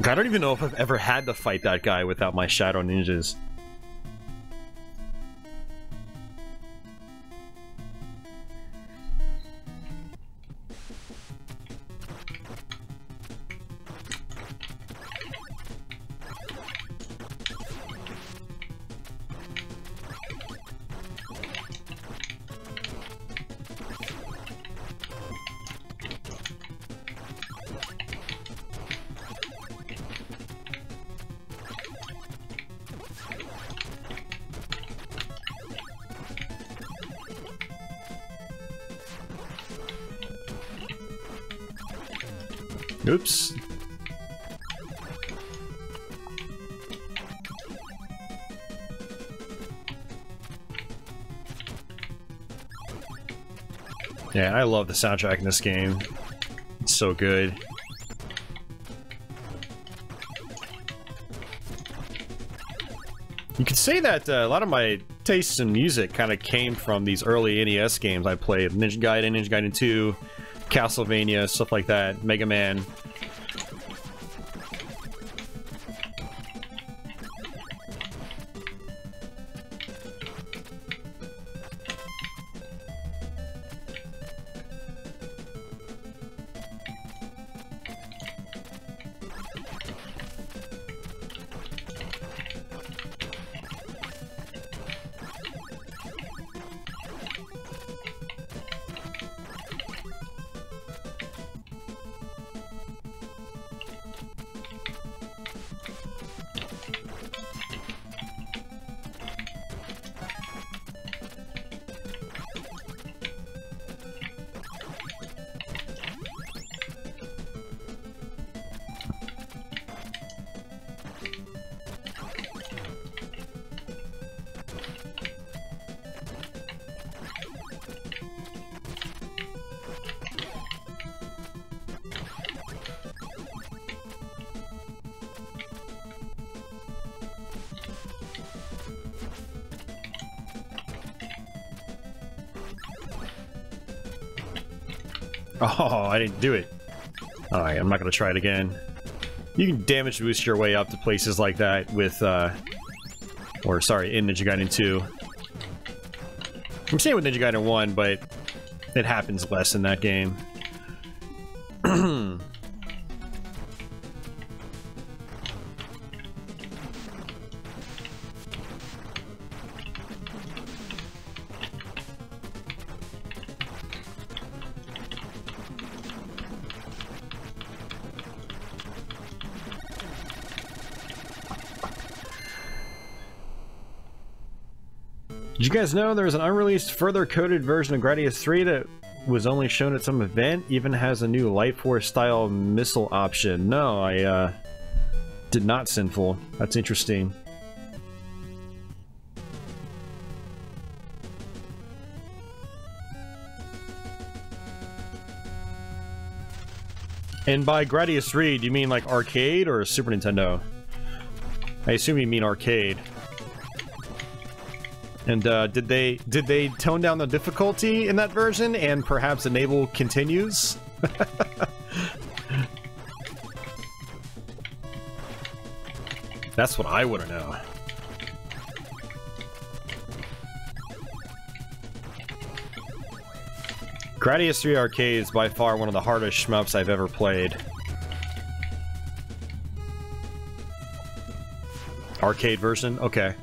I don't even know if I've ever had to fight that guy without my shadow ninjas. Oops. Yeah, I love the soundtrack in this game. It's so good. You could say that a lot of my tastes in music kind of came from these early NES games I played. Ninja Gaiden, Ninja Gaiden 2, Castlevania, stuff like that, Mega Man. Oh, I didn't do it. Alright, I'm not gonna try it again. You can damage boost your way up to places like that with, or sorry, in Ninja Gaiden 2. I'm saying with Ninja Gaiden 1, but it happens less in that game. Did you guys know there's an unreleased further coded version of Gradius 3 that was only shown at some event? Even has a new Light Force style missile option. No, I did not, Sinful. That's interesting. And by Gradius 3, do you mean like arcade or Super Nintendo? I assume you mean arcade. And did they tone down the difficulty in that version and perhaps enable continues? That's what I want to know. Gradius 3 Arcade is by far one of the hardest shmups I've ever played. Arcade version? Okay.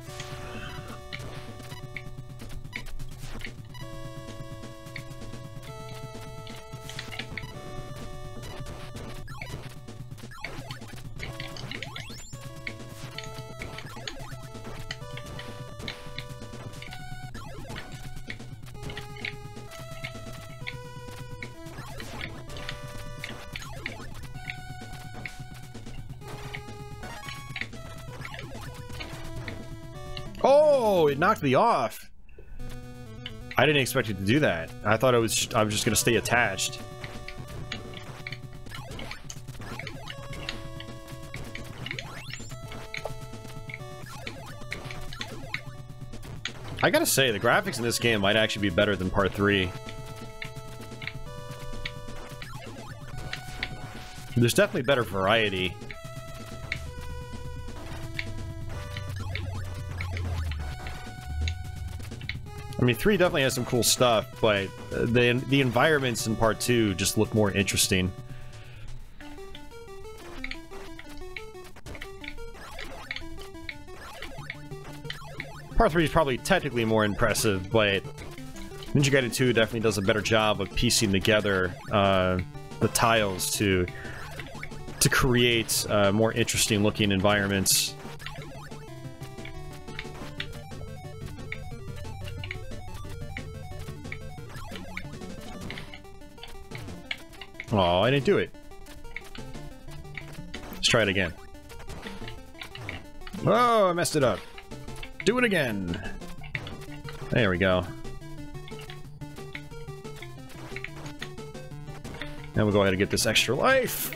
Oh, it knocked me off. I didn't expect it to do that. I thought I was just gonna stay attached. I gotta say, the graphics in this game might actually be better than Part 3. There's definitely better variety. I mean, 3 definitely has some cool stuff, but the environments in part 2 just look more interesting. Part 3 is probably technically more impressive, but Ninja Gaiden 2 definitely does a better job of piecing together the tiles to create more interesting looking environments. Oh, I didn't do it. Let's try it again. Oh, I messed it up. Do it again. There we go. Now we'll go ahead and get this extra life.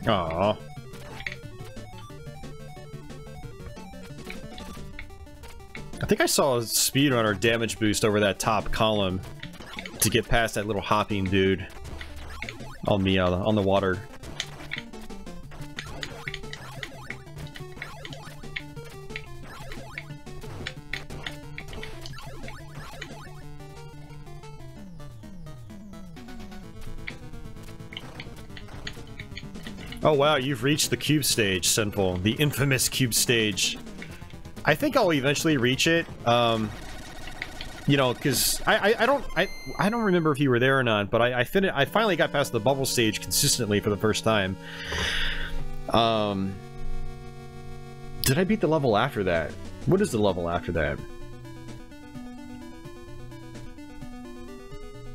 Aww. I think I saw a speedrunner damage boost over that top column to get past that little hopping dude on the water. Oh wow, you've reached the cube stage, Sinful. The infamous cube stage. I think I'll eventually reach it. You know, because I don't remember if you were there or not, but I finally got past the bubble stage consistently for the first time. Did I beat the level after that? What is the level after that?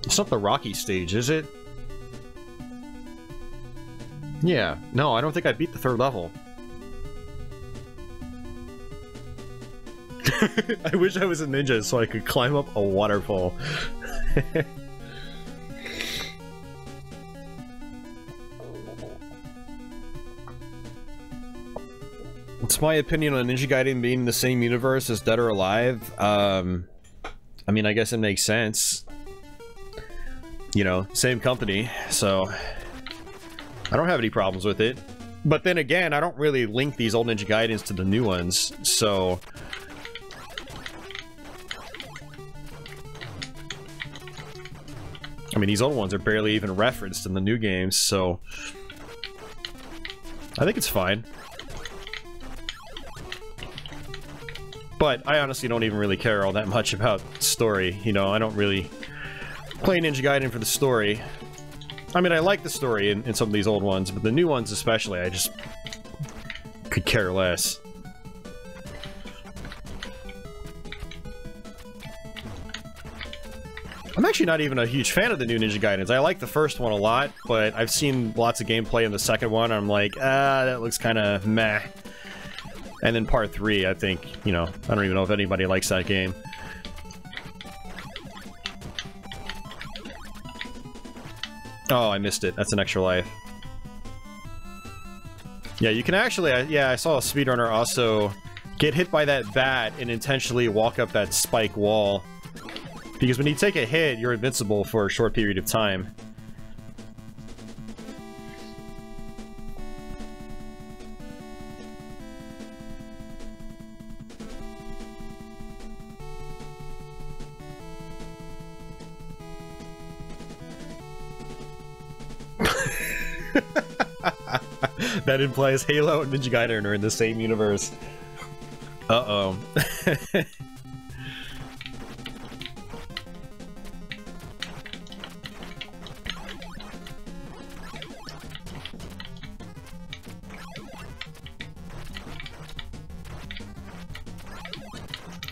It's not the Rocky stage, is it? Yeah, no, I don't think I beat the 3rd level. I wish I was a ninja so I could climb up a waterfall. It's my opinion on Ninja Gaiden being in the same universe as Dead or Alive. I mean, I guess it makes sense. You know, same company, so I don't have any problems with it. But then again, I don't really link these old Ninja Gaidens to the new ones, so... I mean, these old ones are barely even referenced in the new games, so... I think it's fine. But I honestly don't even really care all that much about story, you know, I don't really play Ninja Gaiden for the story. I mean, I like the story in some of these old ones, but the new ones especially, I just could care less. I'm actually not even a huge fan of the new Ninja Gaidens. I like the first one a lot, but I've seen lots of gameplay in the second one, and I'm like, that looks kind of meh. And then part 3, I think, you know, I don't even know if anybody likes that game. Oh, I missed it. That's an extra life. Yeah, you can actually... yeah, I saw a speedrunner also get hit by that bat and intentionally walk up that spike wall. Because when you take a hit, you're invincible for a short period of time. That implies Halo and Ninja Gaiden are in the same universe. Uh-oh.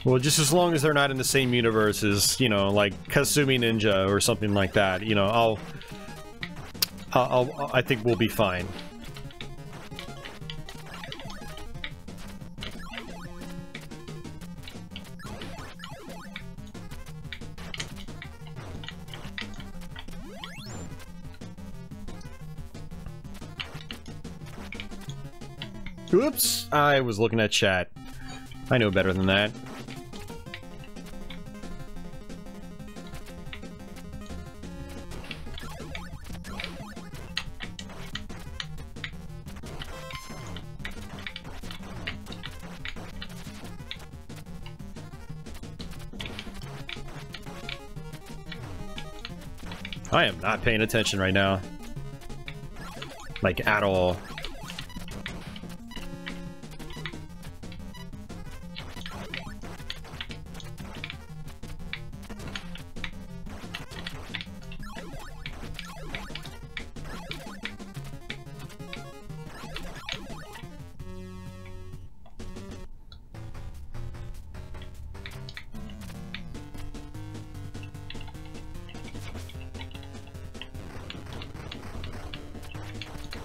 Well, just as long as they're not in the same universe as, you know, like Kasumi Ninja or something like that, you know, I think we'll be fine. Oops, I was looking at chat. I know better than that. I am not paying attention right now. Like, at all.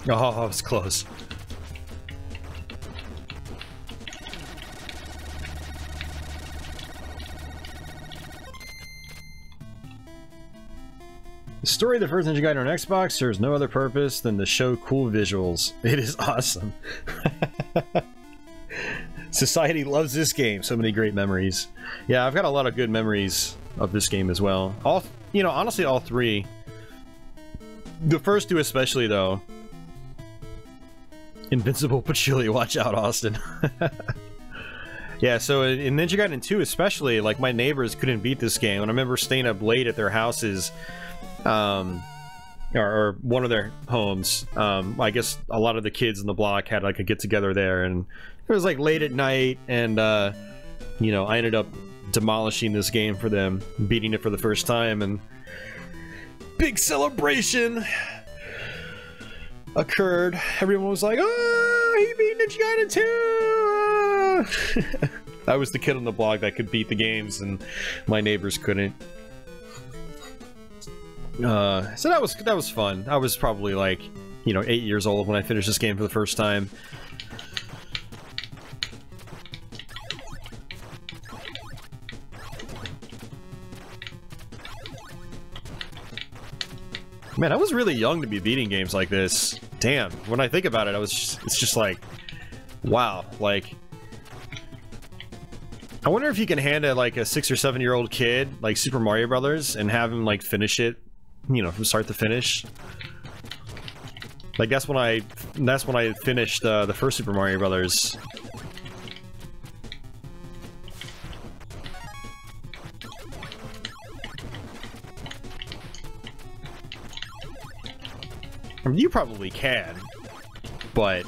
Oh, I was close. The story of the first Ninja Gaiden on Xbox serves no other purpose than to show cool visuals. It is awesome. Society loves this game. So many great memories. Yeah, I've got a lot of good memories of this game as well. You know, honestly, all three. The first two especially, though. Invincible Patchouli, watch out, Austin. Yeah, so in Ninja Gaiden 2 especially, like, my neighbors couldn't beat this game, and I remember staying up late at their houses, or one of their homes. I guess a lot of the kids in the block had, like, a get-together there, and it was, like, late at night, and, you know, I ended up demolishing this game for them, beating it for the first time, and big celebration occurred. Everyone was like, "Oh, he beat Ninja Gaiden 2!" I was the kid on the block that could beat the games, and my neighbors couldn't. So that was fun. I was probably like, you know, 8 years old when I finished this game for the first time. Man, I was really young to be beating games like this. Damn, when I think about it, it's just like, wow, like, I wonder if you can hand like a 6 or 7 year old kid like Super Mario Brothers and have him like finish it, you know, from start to finish. Like that's when I finished the first Super Mario Brothers. I mean, you probably can, but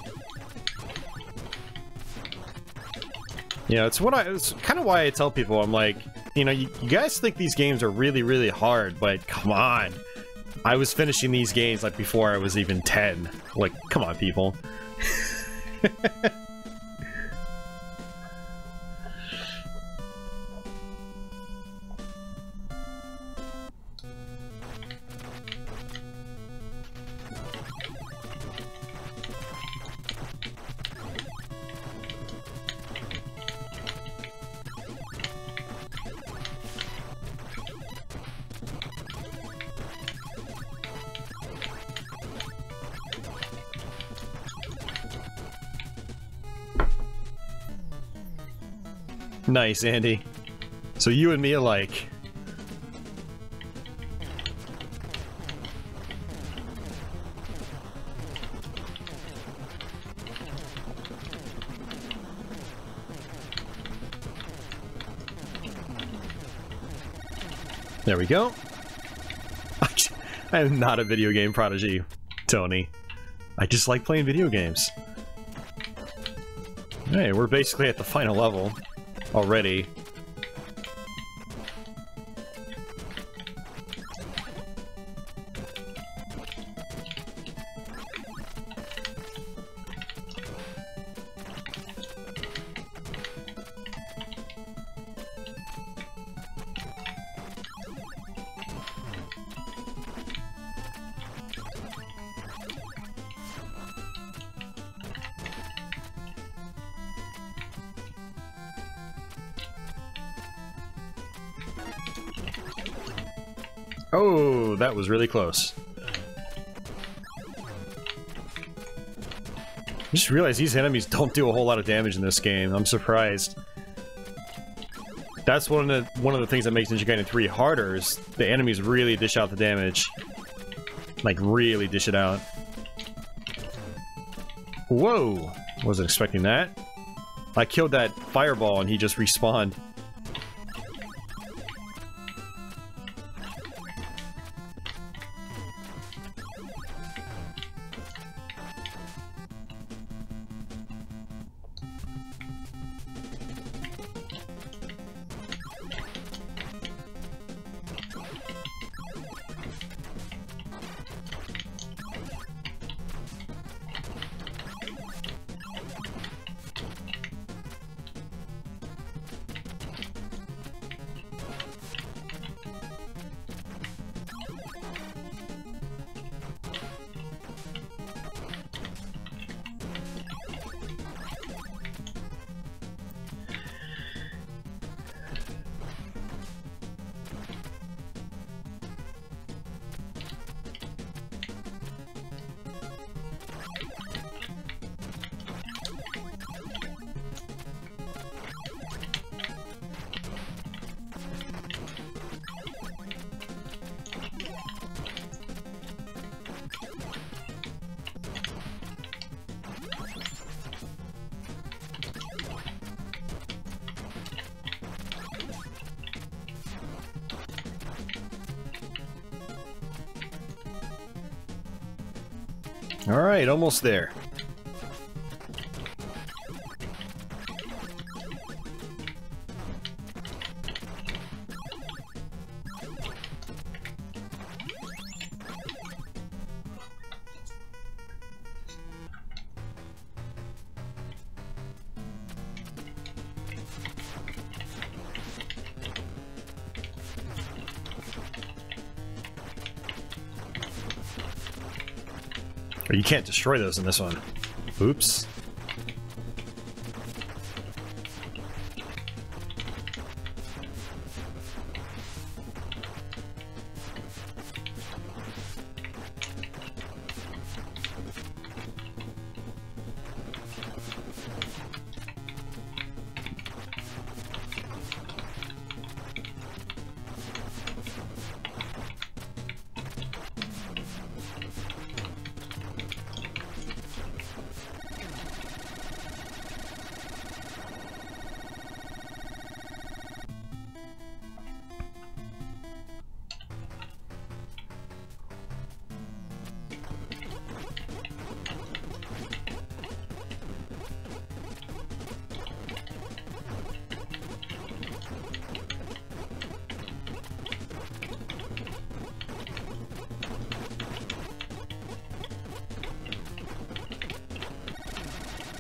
you know, it's kind of why I tell people, I'm like, you know, you guys think these games are really, really hard, but come on. I was finishing these games like before I was even 10. Like, come on, people. Nice, Andy. So you and me alike. There we go. I am not a video game prodigy, Tony. I just like playing video games. Hey, we're basically at the final level already. Oh, that was really close. I just realized these enemies don't do a whole lot of damage in this game. I'm surprised. That's one of the things that makes Ninja Gaiden 3 harder, is the enemies really dish out the damage. Like, really dish it out. Whoa! Wasn't expecting that. I killed that fireball and he just respawned. Alright, almost there. Or you can't destroy those in this one. Oops.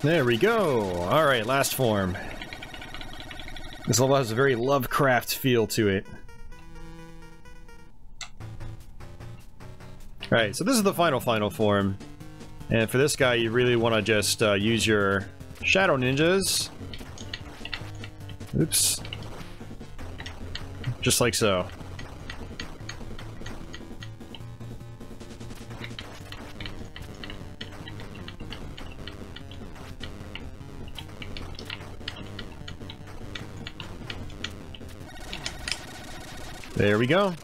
There we go. Alright, last form. This level has a very Lovecraft feel to it. Alright, so this is the final form. And for this guy, you really want to just use your Shadow Ninjas. Oops. Just like so. There we go.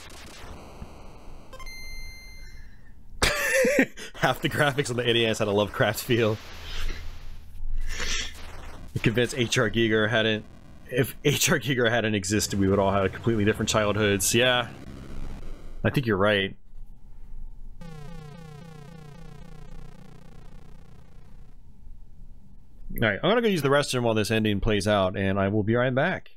Half the graphics on the NES had a Lovecraft feel. I'm convinced H.R. Giger hadn't... If H.R. Giger hadn't existed, we would all have completely different childhoods. Yeah. I think you're right. Alright, I'm gonna go use the restroom while this ending plays out, and I will be right back.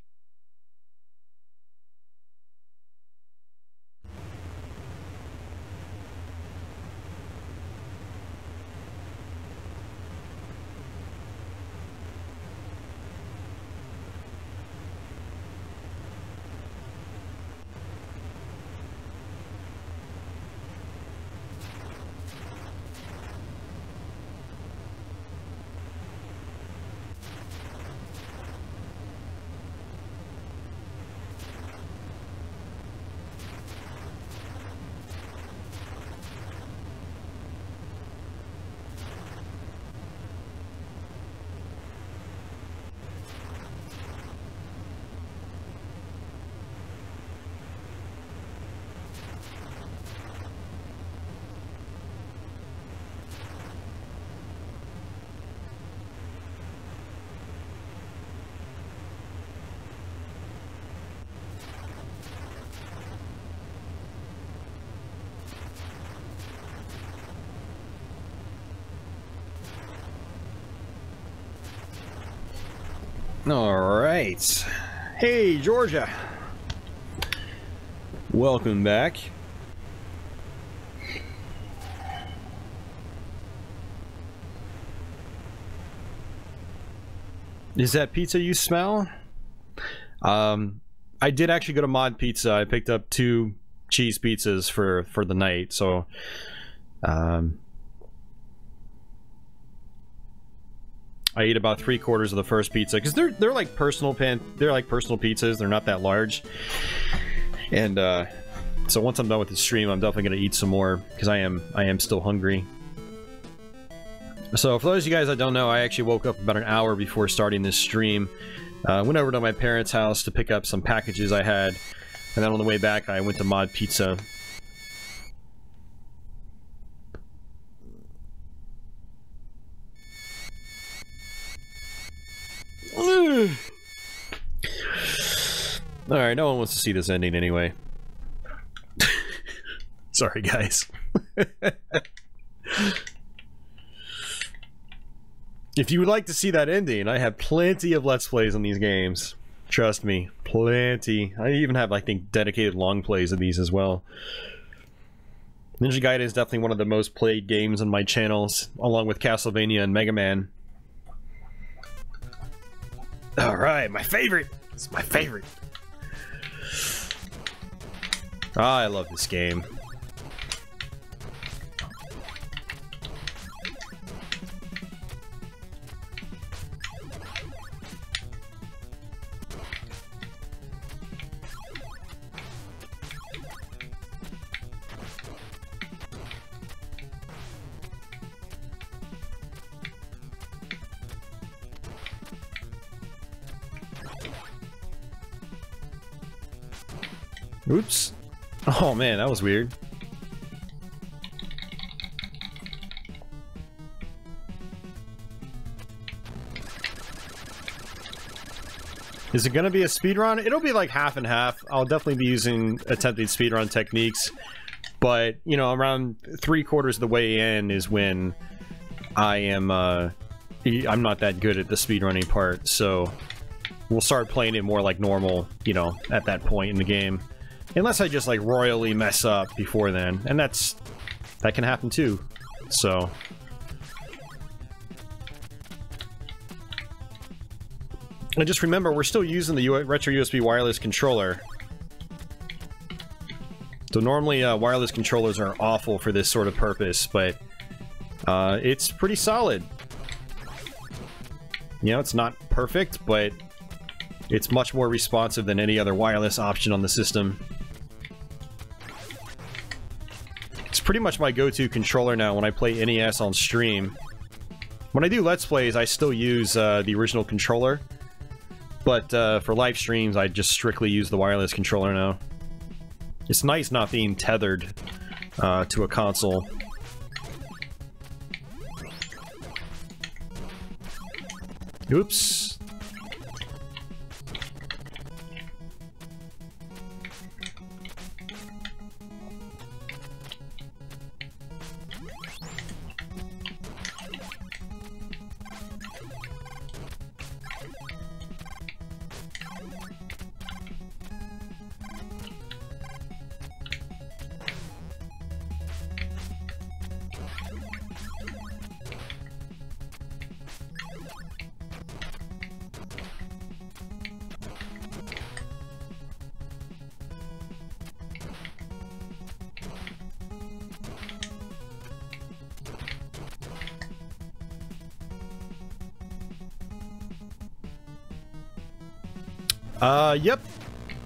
Alright. Hey, Georgia. Welcome back. Is that pizza you smell? I did actually go to Mod Pizza. I picked up 2 cheese pizzas for the night, so I ate about 3/4 of the first pizza because they're like personal pizzas. They're not that large, and so once I'm done with the stream, I'm definitely gonna eat some more because I am still hungry. So for those of you guys that don't know, I actually woke up about an hour before starting this stream. Went over to my parents' house to pick up some packages I had, and then on the way back, I went to Mod Pizza. Alright, no one wants to see this ending anyway. Sorry, guys. If you would like to see that ending, I have plenty of Let's Plays on these games. Trust me, plenty. I even have, I think, dedicated long plays of these as well. Ninja Gaiden is definitely one of the most played games on my channels, along with Castlevania and Mega Man. Alright, my favorite! It's my favorite. Ah, I love this game. Oops. Oh man, that was weird. Is it gonna be a speedrun? It'll be like half and half. I'll definitely be using attempted speedrun techniques, but you know, around 3/4 of the way in is when I am I'm not that good at the speedrunning part, so we'll start playing it more like normal, you know, at that point in the game. Unless I just like royally mess up before then, and that can happen too. So and just remember, we're still using the retro USB wireless controller. So normally wireless controllers are awful for this sort of purpose, but it's pretty solid. You know, it's not perfect, but it's much more responsive than any other wireless option on the system. It's pretty much my go-to controller now when I play NES on stream. When I do Let's Plays, I still use the original controller, but for live streams, I just strictly use the wireless controller now. It's nice not being tethered to a console. Oops.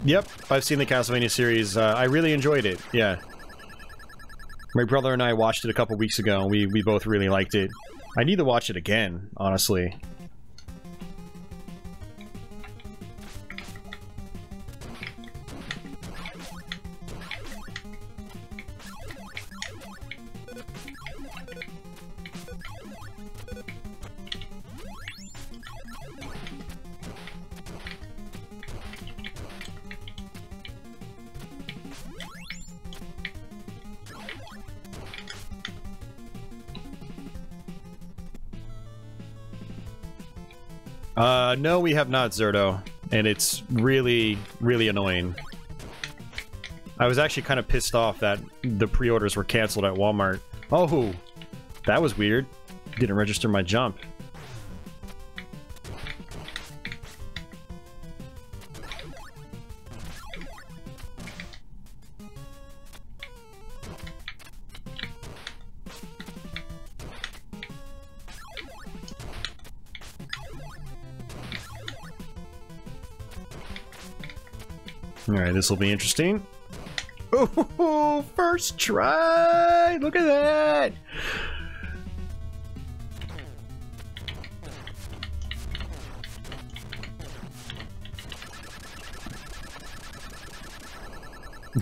Yep, I've seen the Castlevania series. I really enjoyed it, yeah. My brother and I watched it a couple weeks ago, and we both really liked it. I need to watch it again, honestly. No, we have not, Zerto, and it's really, really annoying. I was actually kind of pissed off that the pre-orders were canceled at Walmart. Oh, that was weird. Didn't register my jump. Alright, this will be interesting. Oh, first try! Look at that!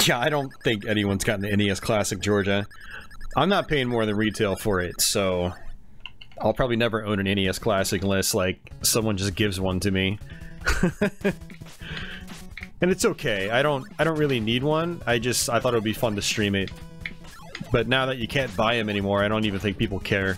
Yeah, I don't think anyone's gotten the NES Classic, Georgia. I'm not paying more than retail for it, so I'll probably never own an NES Classic unless, like, someone just gives one to me. And it's okay. I don't really need one. I thought it would be fun to stream it. But now that you can't buy them anymore, I don't even think people care.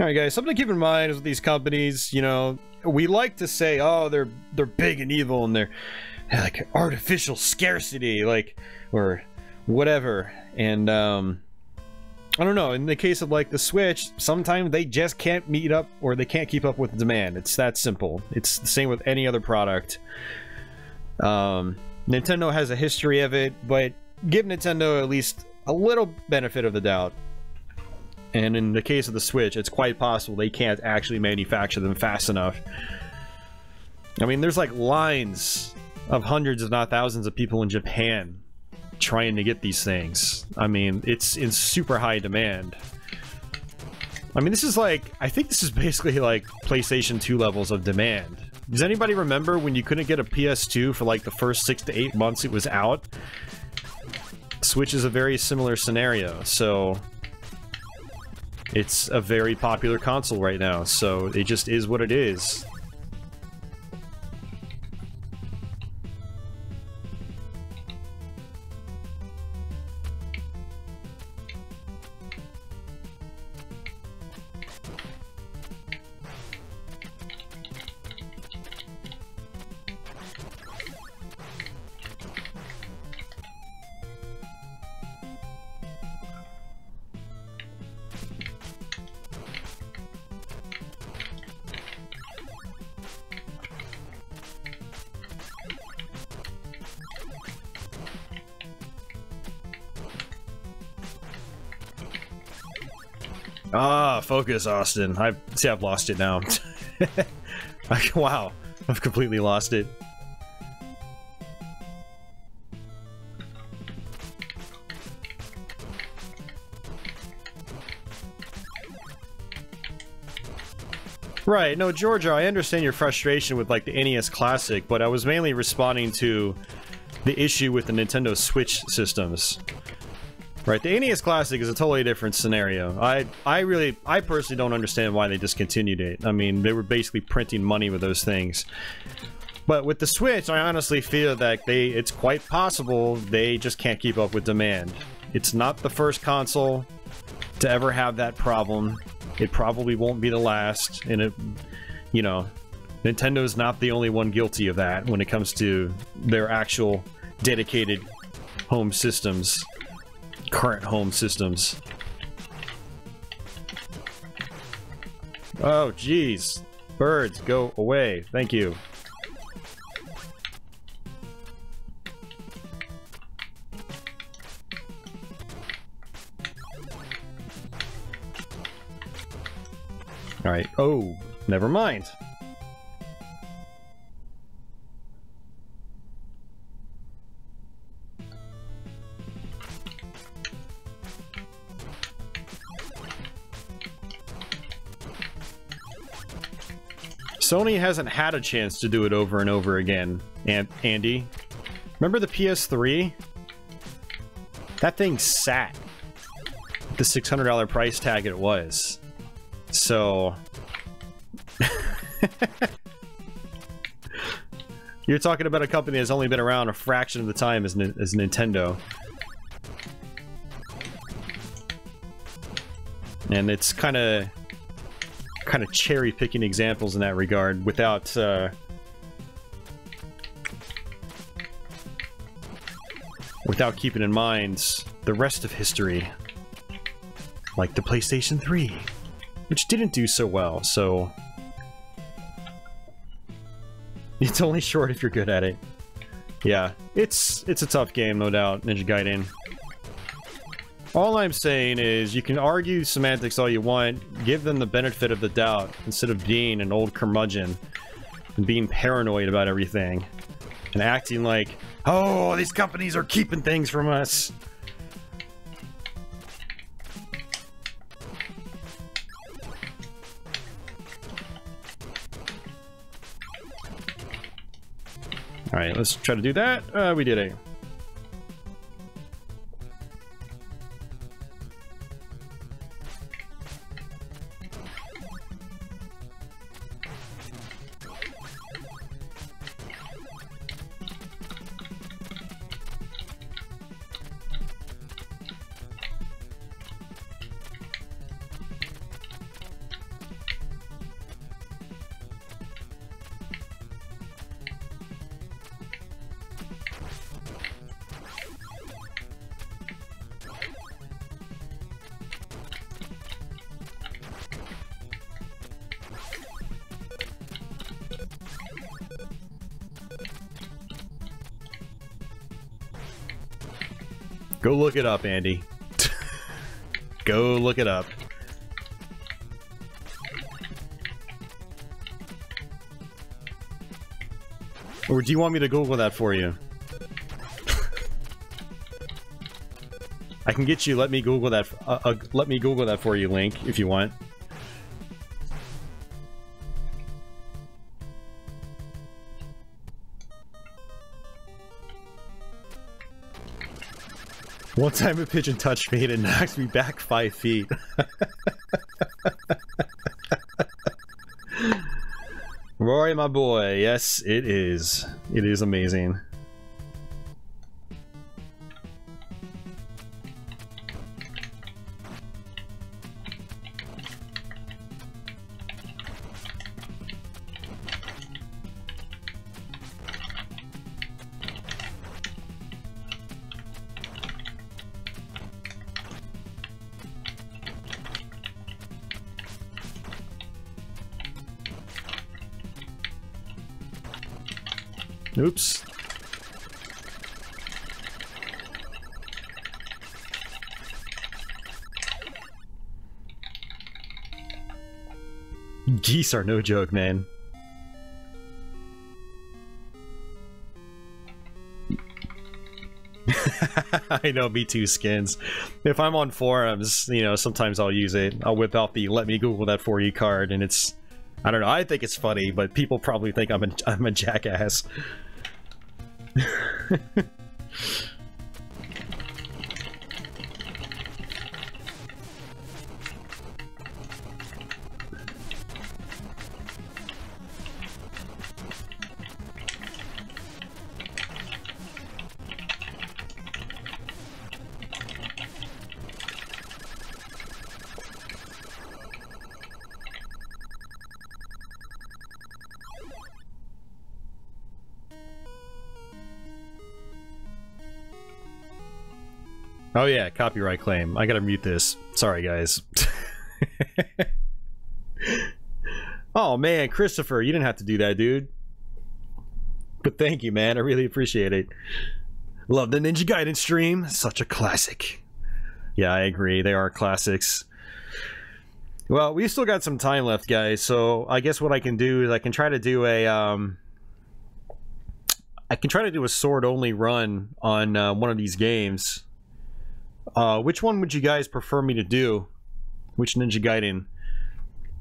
Alright guys, something to keep in mind is with these companies, you know, we like to say, oh, they're big and evil and they're like artificial scarcity, like, or whatever. And I don't know, in the case of like the Switch, sometimes they just can't meet up or they can't keep up with the demand. It's that simple. It's the same with any other product. Nintendo has a history of it, but give Nintendo at least a little benefit of the doubt. And in the case of the Switch, it's quite possible they can't actually manufacture them fast enough. I mean, there's like lines of hundreds if not thousands of people in Japan trying to get these things. I mean, it's in super high demand. I mean, this is like, I think this is basically like PlayStation 2 levels of demand. Does anybody remember when you couldn't get a PS2 for like the first 6 to 8 months it was out? Switch is a very similar scenario, so it's a very popular console right now, so it just is what it is. Ah, focus, Austin. I've lost it now. Wow, I've completely lost it. Right, no, Georgia, I understand your frustration with like the NES Classic, but I was mainly responding to the issue with the Nintendo Switch systems. Right, the NES Classic is a totally different scenario. I personally don't understand why they discontinued it. I mean, they were basically printing money with those things. But with the Switch, I honestly feel that it's quite possible they just can't keep up with demand. It's not the first console to ever have that problem. It probably won't be the last, and it, you know, Nintendo's not the only one guilty of that when it comes to their actual dedicated home systems. Current home systems. Oh, jeez. Birds, go away. Thank you. Alright. Oh, never mind. Sony hasn't had a chance to do it over and over again, Andy. Remember the PS3? That thing sat at the $600 price tag it was. So... You're talking about a company that's only been around a fraction of the time as Nintendo. And it's kind of cherry-picking examples in that regard without keeping in mind the rest of history, like the PlayStation 3, which didn't do so well. So it's only short if you're good at it. Yeah, it's a tough game, no doubt, Ninja Gaiden. All I'm saying is, you can argue semantics all you want, give them the benefit of the doubt, instead of being an old curmudgeon and being paranoid about everything, and acting like, oh, these companies are keeping things from us. Alright, let's try to do that. We did it. Go look it up, Andy. Go look it up. Or do you want me to Google that for you? I can get you. Let me Google that. Let me Google that for you, Link, if you want. One time a pigeon touched me and it knocked me back 5 feet. Rory, my boy, yes, it is. It is amazing. Oops. Geese are no joke, man. I know, me too, Skins. If I'm on forums, you know, sometimes I'll use it. I'll whip out the "let me Google that for you" card, and it's, I don't know, I think it's funny, but people probably think I'm a jackass. Oh yeah, copyright claim. I gotta mute this. Sorry, guys. Oh man, Christopher, you didn't have to do that, dude. But thank you, man. I really appreciate it. Love the Ninja Gaiden stream. Such a classic. Yeah, I agree. They are classics. Well, we still got some time left, guys. So I guess what I can do is I can try to do a sword-only run on one of these games. Which one would you guys prefer me to do? Which Ninja Gaiden?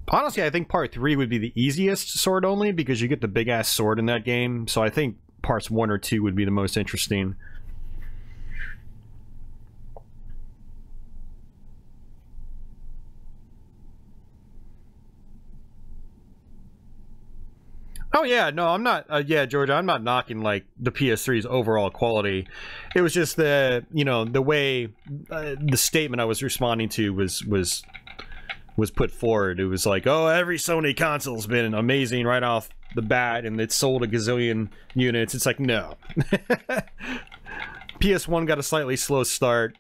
Honestly, I think part 3 would be the easiest sword only because you get the big ass sword in that game. So I think parts 1 or 2 would be the most interesting. Oh yeah, no, I'm not. Yeah, Georgia, I'm not knocking like the PS3's overall quality. It was just the, you know, the way the statement I was responding to was put forward. It was like, oh, every Sony console's been amazing right off the bat, and it's sold a gazillion units. It's like, no. PS1 got a slightly slow start.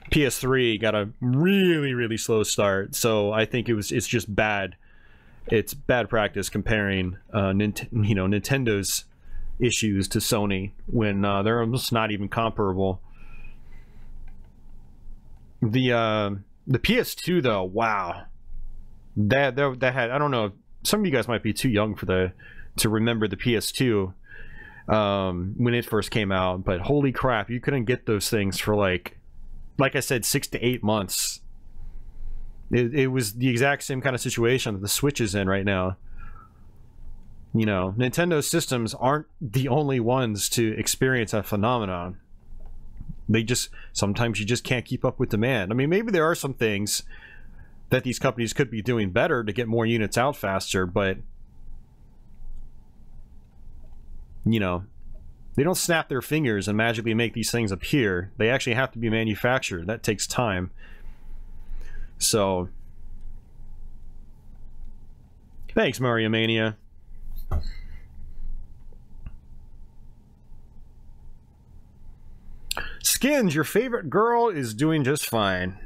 PS3 got a really, really slow start. So I think it's just bad. It's bad practice comparing Nintendo's issues to Sony when they're almost not even comparable. The PS2 though, wow, that had, I don't know, some of you guys might be too young for to remember the PS2 when it first came out, but holy crap, you couldn't get those things for like I said, 6 to 8 months. It was the exact same kind of situation that the Switch is in right now. You know, Nintendo systems aren't the only ones to experience that phenomenon. They just, sometimes you just can't keep up with demand. I mean, maybe there are some things that these companies could be doing better to get more units out faster, but, you know, they don't snap their fingers and magically make these things appear. They actually have to be manufactured. That takes time. So, thanks, Mario Mania. Skins, your favorite girl is doing just fine.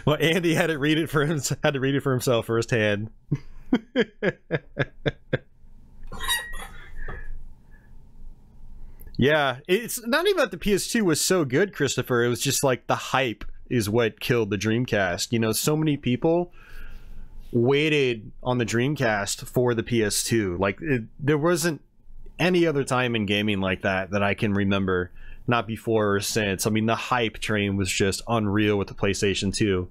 Well, Andy had to read it for himself firsthand. Yeah, it's not even that the PS2 was so good, Christopher. It was just like the hype is what killed the Dreamcast. You know, so many people waited on the Dreamcast for the PS2. Like, there wasn't any other time in gaming like that I can remember. Not before or since. I mean, the hype train was just unreal with the PlayStation 2.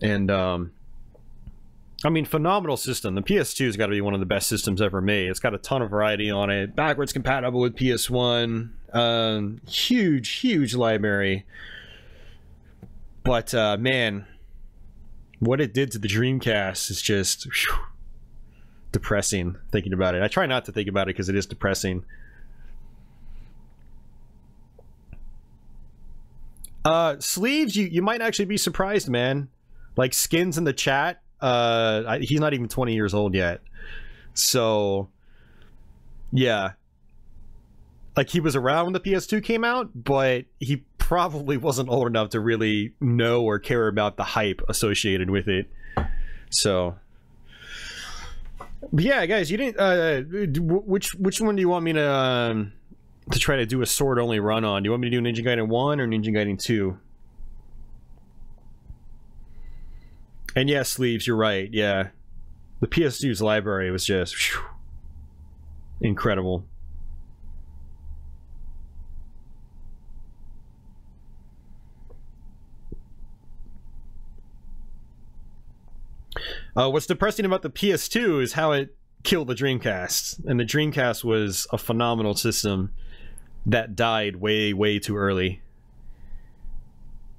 And, I mean, phenomenal system. The PS2 has got to be one of the best systems ever made. It's got a ton of variety on it. Backwards compatible with PS1. Huge library. But, man, what it did to the Dreamcast is just depressing, thinking about it. I try not to think about it because it is depressing. Sleeves, you might actually be surprised, man. Like, Skins in the chat, he's not even 20 years old yet. So, yeah. Like, he was around when the PS2 came out, but he probably wasn't old enough to really know or care about the hype associated with it. So, but yeah, guys, you didn't, which one do you want me to try to do a sword only run on? Do you want me to do Ninja Gaiden 1 or Ninja Gaiden 2? And yeah, Sleeves, you're right. Yeah, the PS2's library was just incredible. What's depressing about the PS2 is how it killed the Dreamcast, and the Dreamcast was a phenomenal system that died way too early.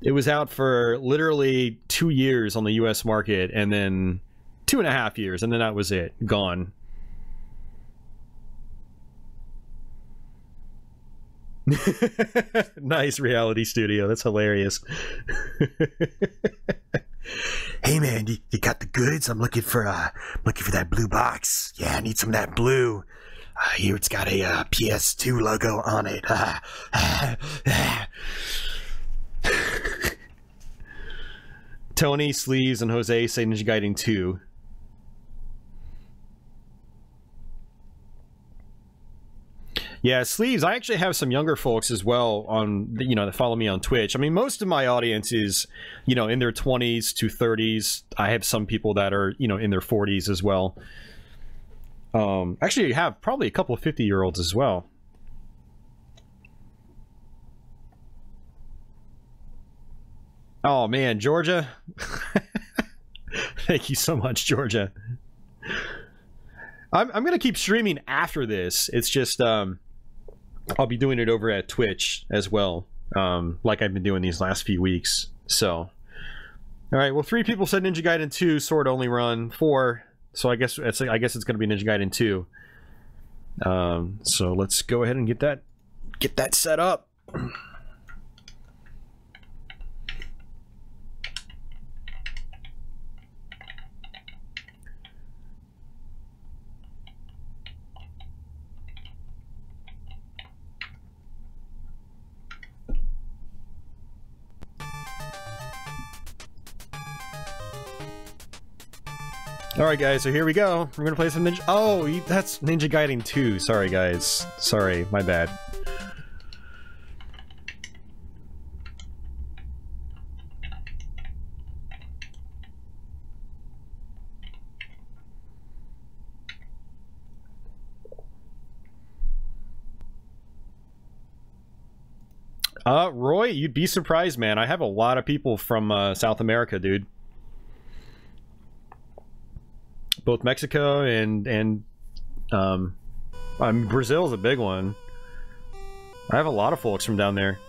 It was out for literally 2 years on the US market, and then 2.5 years, and then that was it. Gone. Nice, Reality Studio. That's hilarious. Hey man, you got the goods? I'm looking for that blue box. Yeah, I need some of that blue. Here it's got a PS2 logo on it. Tony, Sleeves, and Jose say Ninja Gaiden 2. Yeah, Sleeves, I actually have some younger folks as well on, you know, that follow me on Twitch. I mean, most of my audience is, you know, in their 20s to 30s. I have some people that are, you know, in their 40s as well. Actually, I have probably a couple of 50-year-olds as well. Oh, man, Georgia. Thank you so much, Georgia. I'm going to keep streaming after this. It's just, I'll be doing it over at Twitch as well, like I've been doing these last few weeks. So, all right. Well, 3 people said Ninja Gaiden 2 sword only run. 4, so I guess it's going to be Ninja Gaiden 2. So let's go ahead and get that set up. Alright guys, so here we go. We're gonna play some Ninja... Oh, that's Ninja Gaiden 2. Sorry guys. Sorry, my bad. Roy, you'd be surprised, man. I have a lot of people from South America, dude. Both Mexico and Brazil's a big one. I have a lot of folks from down there.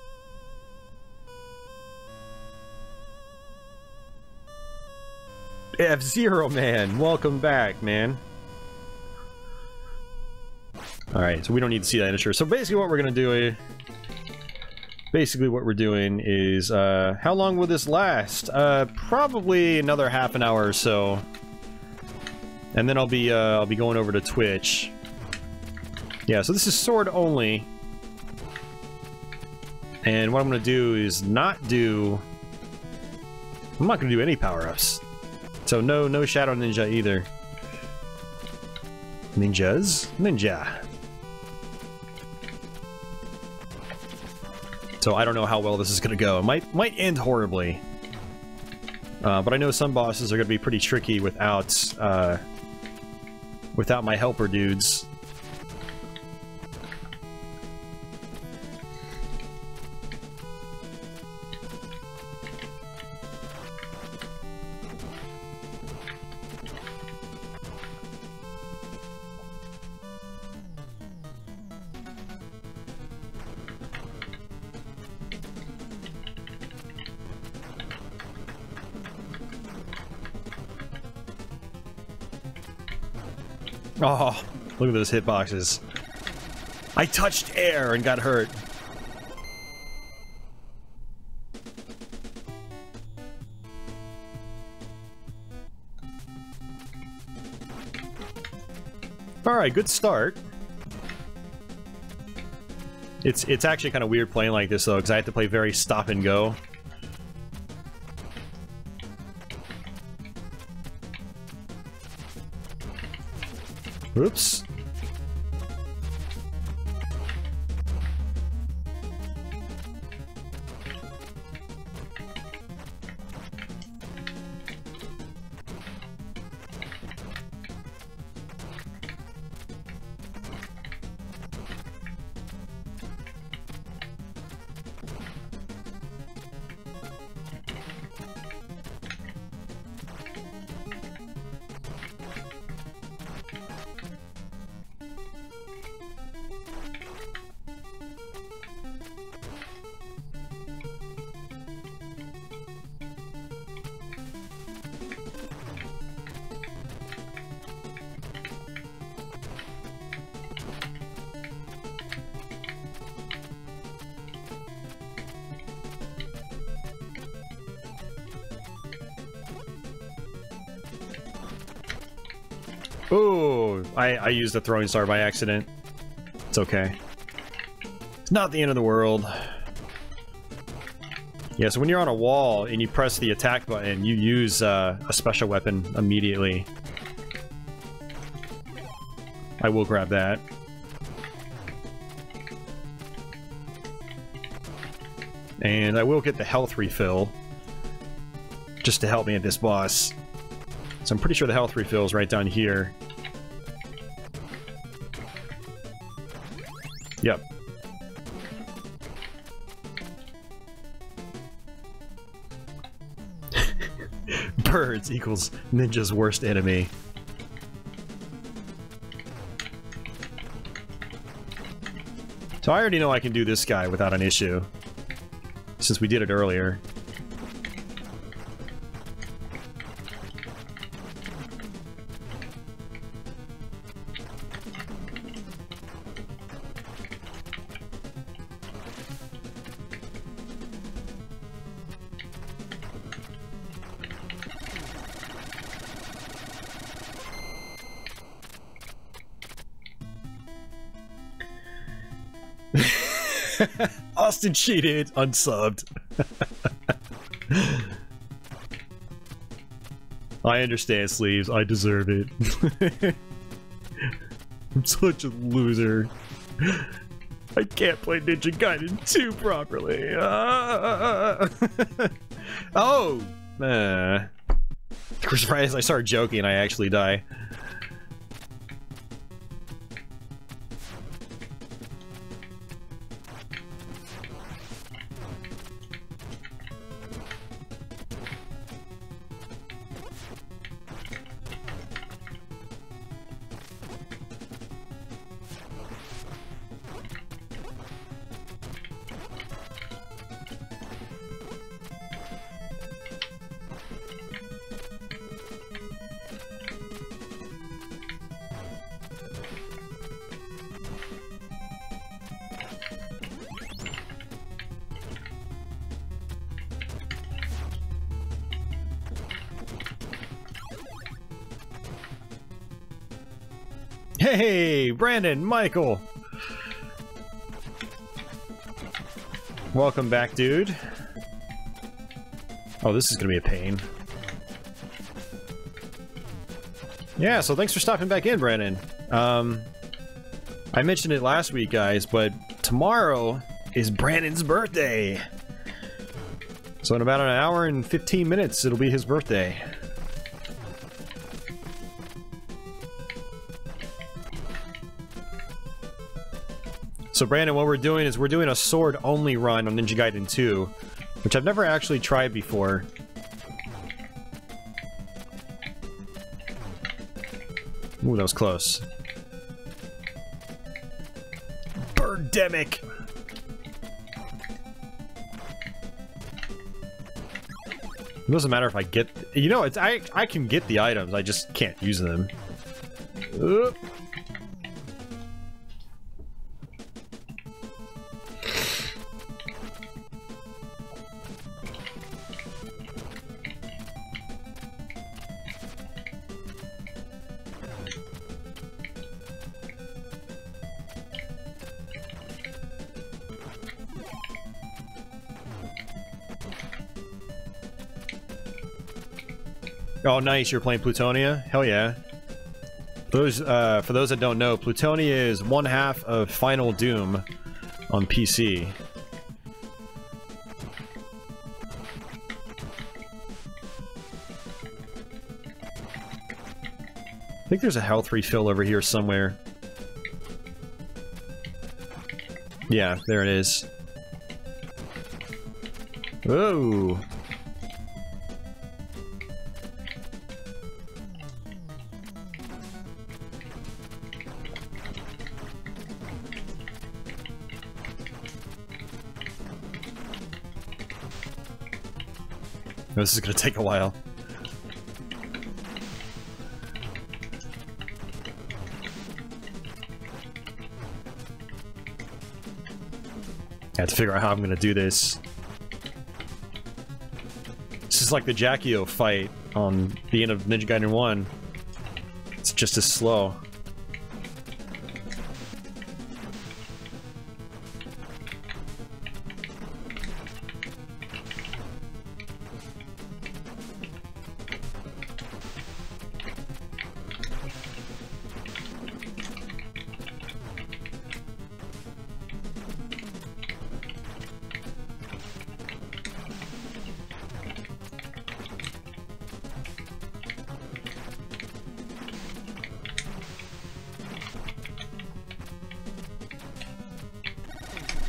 F-Zero, man. Welcome back, man. Alright, so we don't need to see that intro. So basically what we're going to do... Basically what we're doing is... how long will this last? Probably another half an hour or so. And then I'll be going over to Twitch. Yeah, so this is sword only. And what I'm gonna do is not do... I'm not gonna do any power-ups. So no Shadow Ninja either. Ninjas? Ninja. So I don't know how well this is going to go. It might end horribly. But I know some bosses are going to be pretty tricky without my helper dudes. Oh, look at those hitboxes. I touched air and got hurt. Alright, good start. It's actually kind of weird playing like this though, because I have to play very stop and go. Oops. Ooh, I used a throwing star by accident. It's okay. It's not the end of the world. Yeah, so when you're on a wall and you press the attack button, you use a special weapon immediately. I will grab that. And I will get the health refill, just to help me at this boss. So I'm pretty sure the health refill is right down here. Yep. Birds equals Ninja's worst enemy. So I already know I can do this guy without an issue, since we did it earlier. Austin cheated, unsubbed. I understand, Sleeves. I deserve it. I'm such a loser. I can't play Ninja Gaiden 2 properly. Oh! Of course, right as I start joking, I actually die. Hey, Brandon, Michael! Welcome back, dude. Oh, this is gonna be a pain. Yeah, so thanks for stopping back in, Brandon. I mentioned it last week, guys, but tomorrow is Brandon's birthday. So in about an hour and 15 minutes, it'll be his birthday. So Brandon, what we're doing is we're doing a sword-only run on Ninja Gaiden 2, which I've never actually tried before. Ooh, that was close. Birdemic! It doesn't matter if I get... You know, it's I can get the items, I just can't use them. Oh, nice! You're playing Plutonia? Hell yeah! For those that don't know, Plutonia is one half of Final Doom on PC. I think there's a health refill over here somewhere. Yeah, there it is. Whoa! This is gonna take a while. I have to figure out how I'm gonna do this. This is like the Jackio fight on the end of Ninja Gaiden 1. It's just as slow.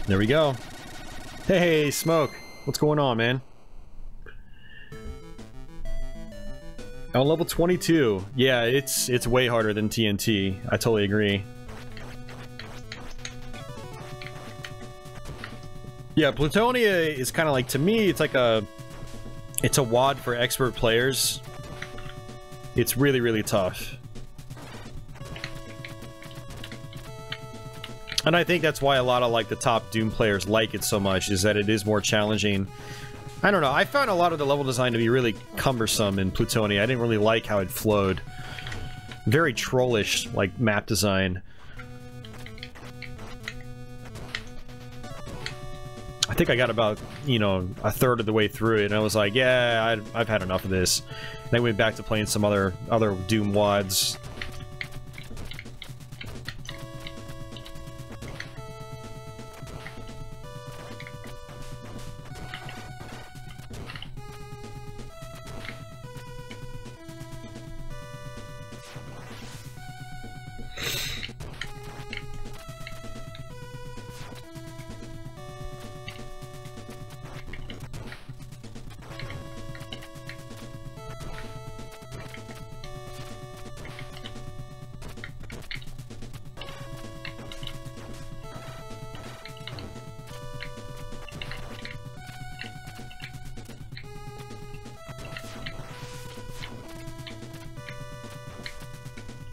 There we go. Hey, Smoke. What's going on, man? On level 22. Yeah, it's way harder than TNT. I totally agree. Yeah, Plutonia is kind of like, to me, it's like it's a WOD for expert players. It's really, really tough. And I think that's why a lot of like the top Doom players like it so much, is that it is more challenging. I don't know, I found a lot of the level design to be really cumbersome in Plutonia. I didn't really like how it flowed. Very trollish, like, map design. I think I got about, you know, a third of the way through it, and I was like, yeah, I've had enough of this. And I went back to playing some other Doom WODs.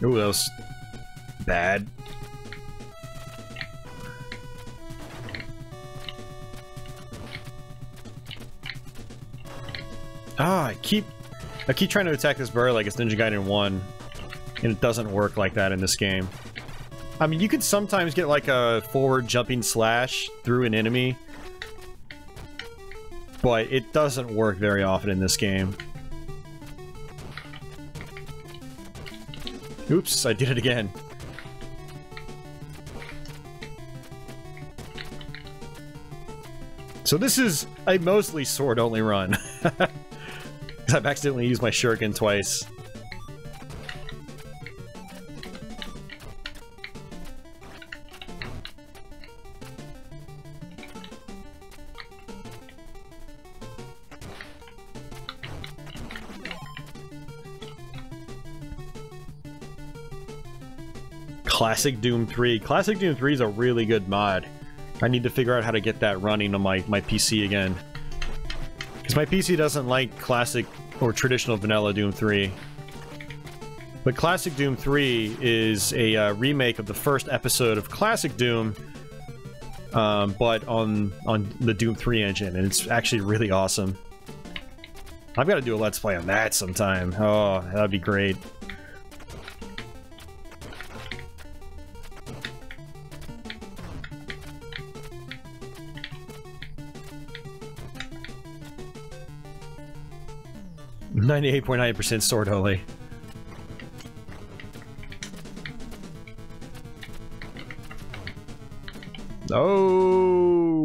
Ooh, that was bad. Ah, I keep trying to attack this bird like it's Ninja Gaiden 1, and it doesn't work like that in this game. I mean, you could sometimes get like a forward jumping slash through an enemy, but it doesn't work very often in this game. Oops, I did it again. So this is a mostly sword-only run. I've accidentally used my shuriken twice. Classic Doom 3. Classic Doom 3 is a really good mod. I need to figure out how to get that running on my PC again. Because my PC doesn't like classic or traditional vanilla Doom 3. But Classic Doom 3 is a remake of the first episode of Classic Doom, but on the Doom 3 engine, and it's actually really awesome. I've got to do a Let's Play on that sometime. Oh, that'd be great. .98% sword only. Oh,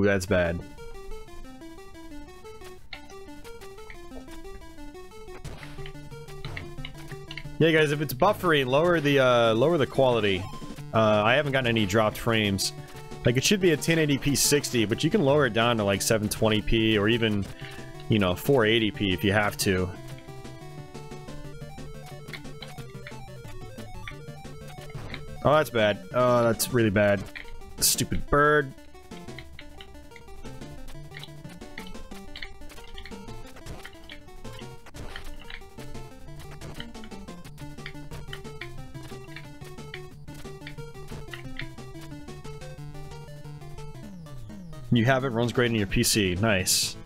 that's bad. Yeah, guys, if it's buffering, lower the quality. I haven't gotten any dropped frames. Like, it should be a 1080p 60, but you can lower it down to like 720p or even, you know, 480p if you have to. Oh, that's bad. Oh, that's really bad. Stupid bird. You have it, runs great on your PC. Nice.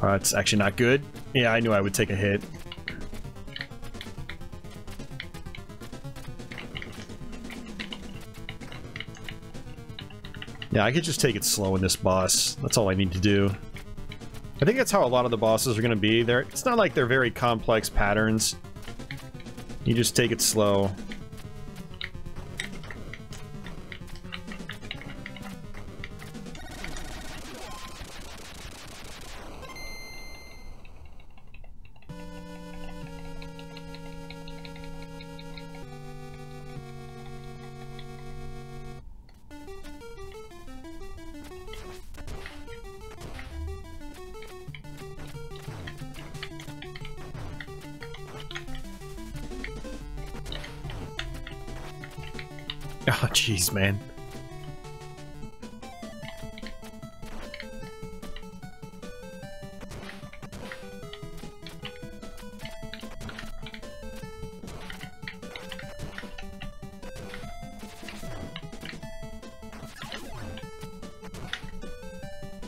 It's actually not good. Yeah, I knew I would take a hit. Yeah, I could just take it slow in this boss. That's all I need to do. I think that's how a lot of the bosses are going to be. It's not like they're very complex patterns. You just take it slow. Oh, jeez, man.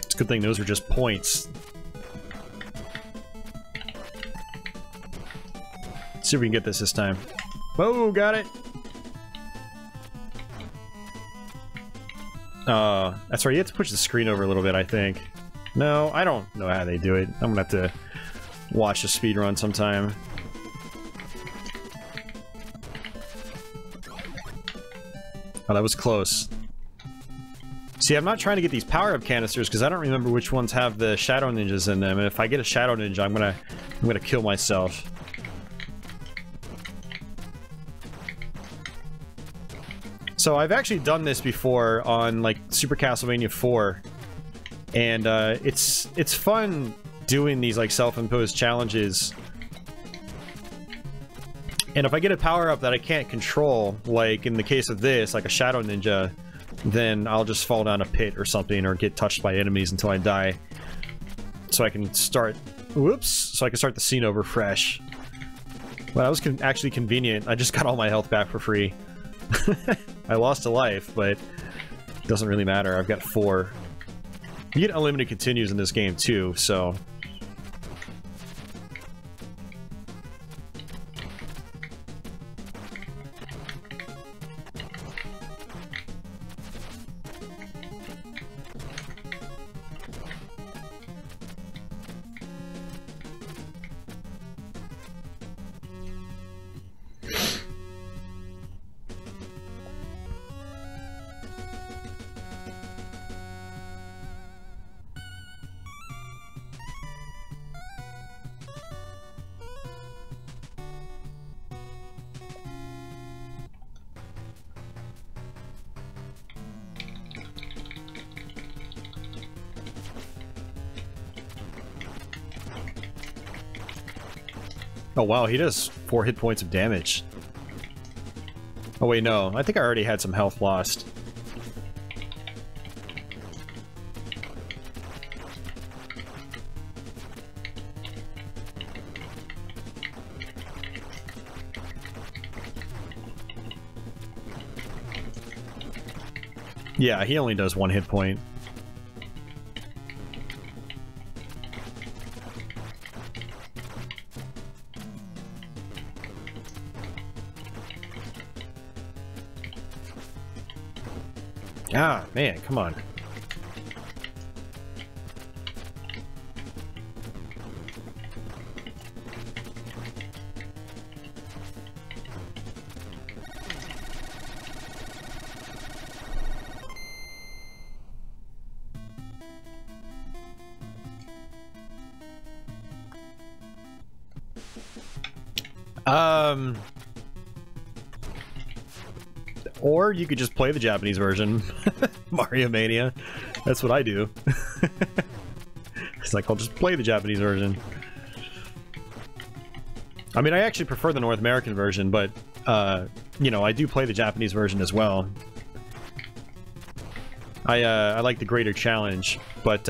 It's a good thing those are just points. Let's see if we can get this time. Oh, got it! That's right, you have to push the screen over a little bit, I think. No, I don't know how they do it. I'm gonna have to watch a speedrun sometime. Oh, that was close. See, I'm not trying to get these power-up canisters because I don't remember which ones have the Shadow Ninjas in them, and if I get a Shadow Ninja, I'm gonna kill myself. So I've actually done this before on like Super Castlevania 4, and it's fun doing these like self-imposed challenges. And if I get a power-up that I can't control, like in the case of this, like a Shadow Ninja, then I'll just fall down a pit or something, or get touched by enemies until I die. So I can start... Whoops! So I can start the scene over fresh. Well, that was actually convenient. I just got all my health back for free. I lost a life, but it doesn't really matter. I've got 4. You get unlimited continues in this game, too, so... Oh wow, he does 4 hit points of damage. Oh wait, no. I think I already had some health lost. Yeah, he only does 1 hit point. Ah, man, come on. Or you could just play the Japanese version. Mario Mania. That's what I do. It's like, I'll just play the Japanese version. I mean, I actually prefer the North American version, but, you know, I do play the Japanese version as well. I like the greater challenge, but,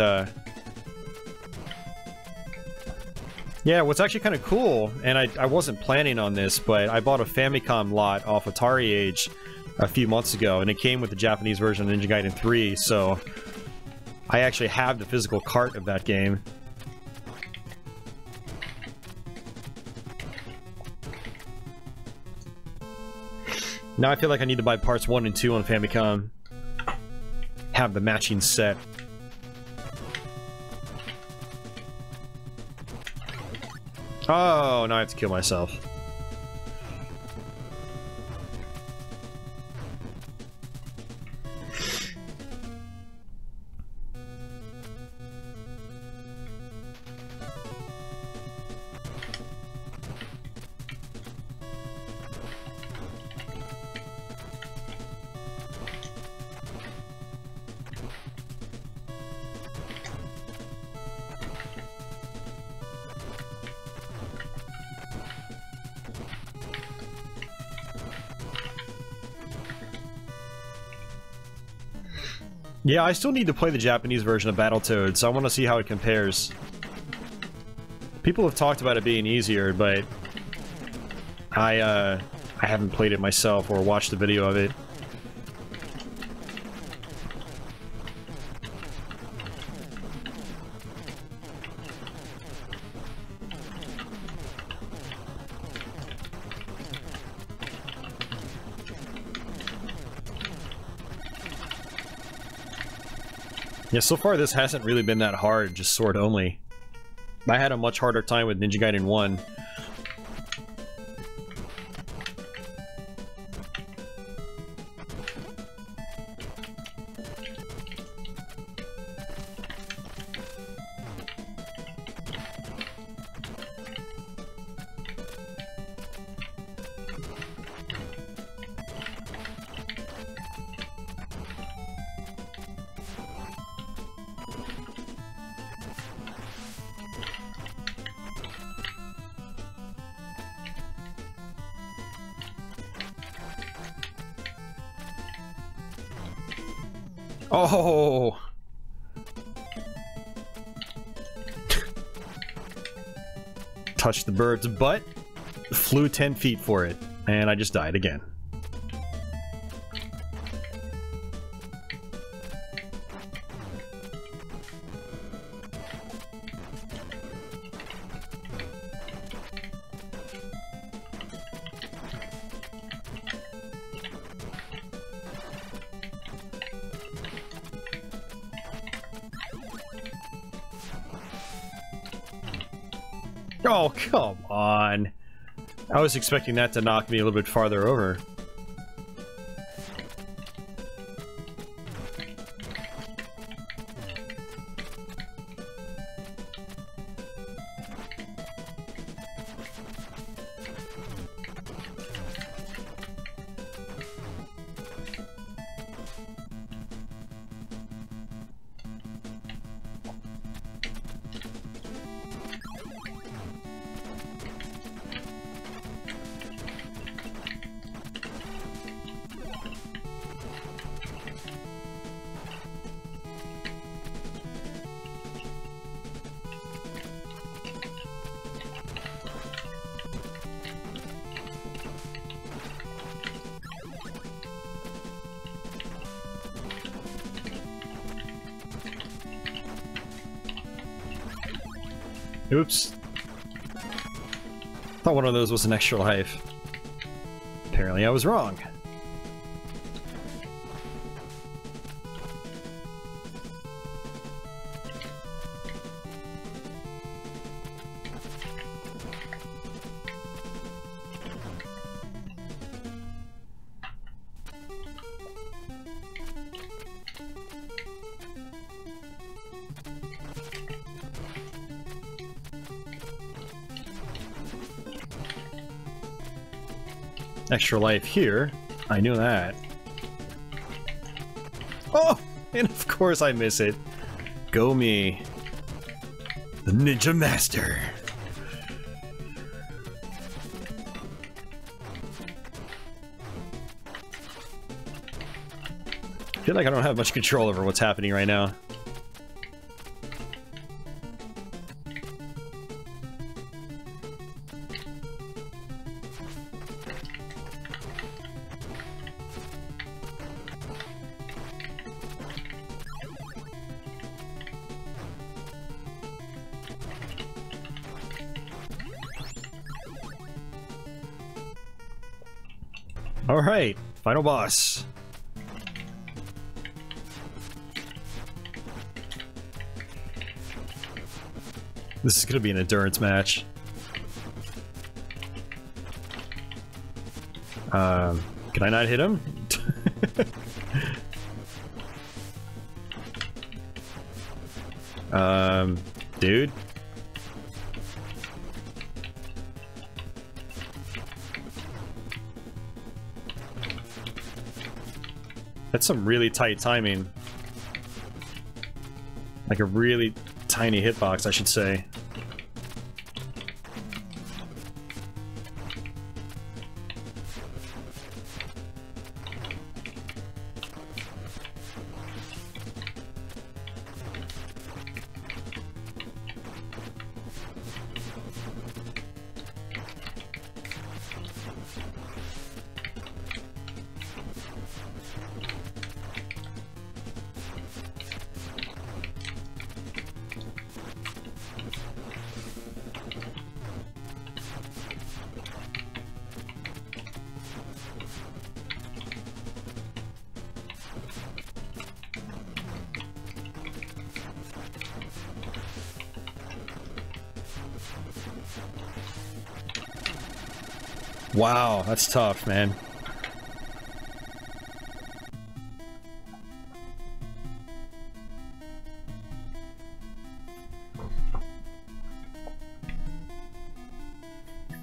yeah, what's actually kind of cool, and I wasn't planning on this, but I bought a Famicom lot off Atari Age a few months ago, and it came with the Japanese version of Ninja Gaiden 3, so I actually have the physical cart of that game. Now I feel like I need to buy parts 1 and 2 on Famicom. Have the matching set. Oh, now I have to kill myself. Yeah, I still need to play the Japanese version of Battletoads, so I want to see how it compares. People have talked about it being easier, but I haven't played it myself or watched a video of it. Yeah, so far this hasn't really been that hard, just sword only. I had a much harder time with Ninja Gaiden 1. Oh! Touched the bird's butt, flew 10 feet for it, and I just died again. Oh, come on. I was expecting that to knock me a little bit farther over. Oops. Thought one of those was an extra life. Apparently I was wrong. Extra life here. I knew that. Oh! And of course I miss it. Go me. The Ninja Master. I feel like I don't have much control over what's happening right now. Alright, final boss. This is gonna be an endurance match. Can I not hit him? Dude? That's some really tight timing. Like a really tiny hitbox, I should say. Wow, that's tough, man.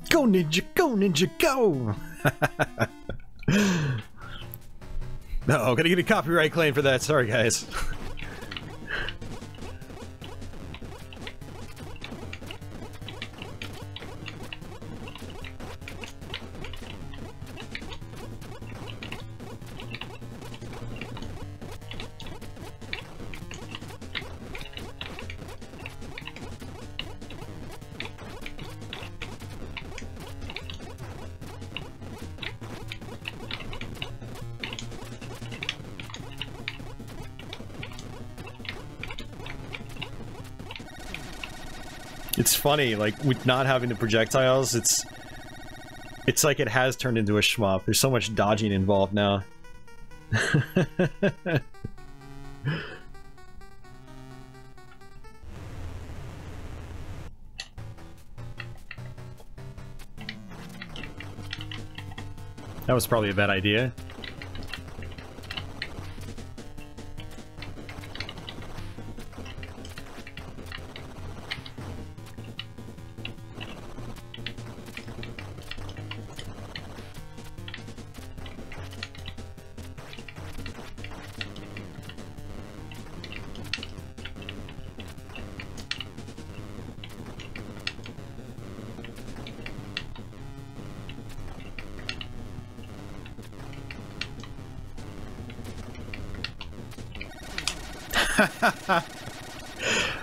Go Ninja, go Ninja, go! No, gonna get a copyright claim for that, sorry guys. It's funny, like, with not having the projectiles, it's like it has turned into a shmup. There's so much dodging involved now. That was probably a bad idea.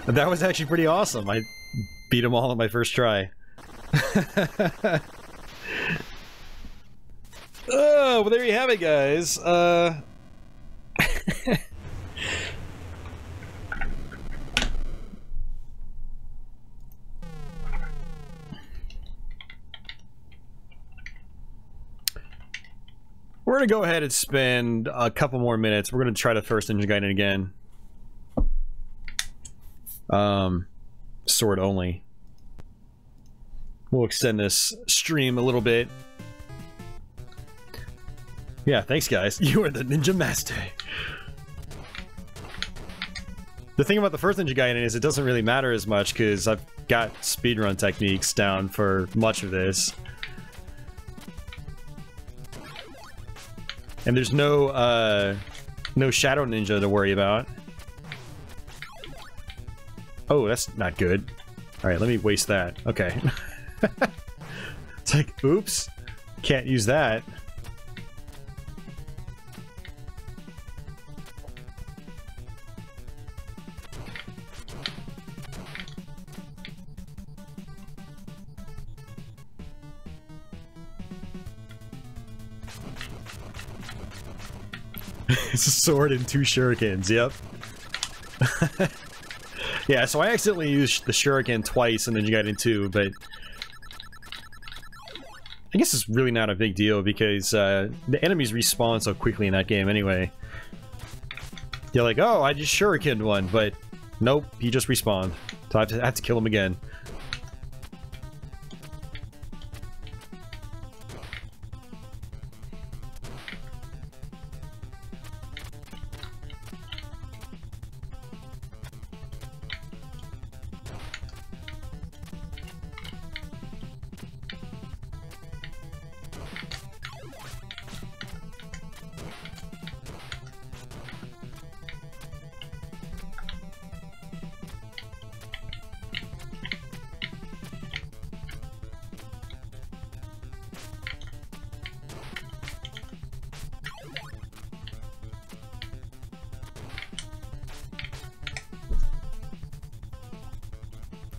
That was actually pretty awesome. I beat them all on my first try. Oh, well there you have it, guys. We're gonna go ahead and spend a couple more minutes. We're gonna try the first Ninja Gaiden again. Sword only. We'll extend this stream a little bit. Yeah, thanks guys. You are the Ninja Master. The thing about the first Ninja Gaiden is it doesn't really matter as much because I've got speedrun techniques down for much of this. And there's no no Shadow Ninja to worry about. Oh, that's not good. Alright, let me waste that. Okay. It's like, oops. Can't use that. It's a sword and 2 shurikens, yep. Yeah, so I accidentally used the shuriken twice in Ninja Gaiden 2, but I guess it's really not a big deal because the enemies respawn so quickly in that game anyway. You're like, oh, I just shurikened one, but nope, he just respawned. So I have to kill him again.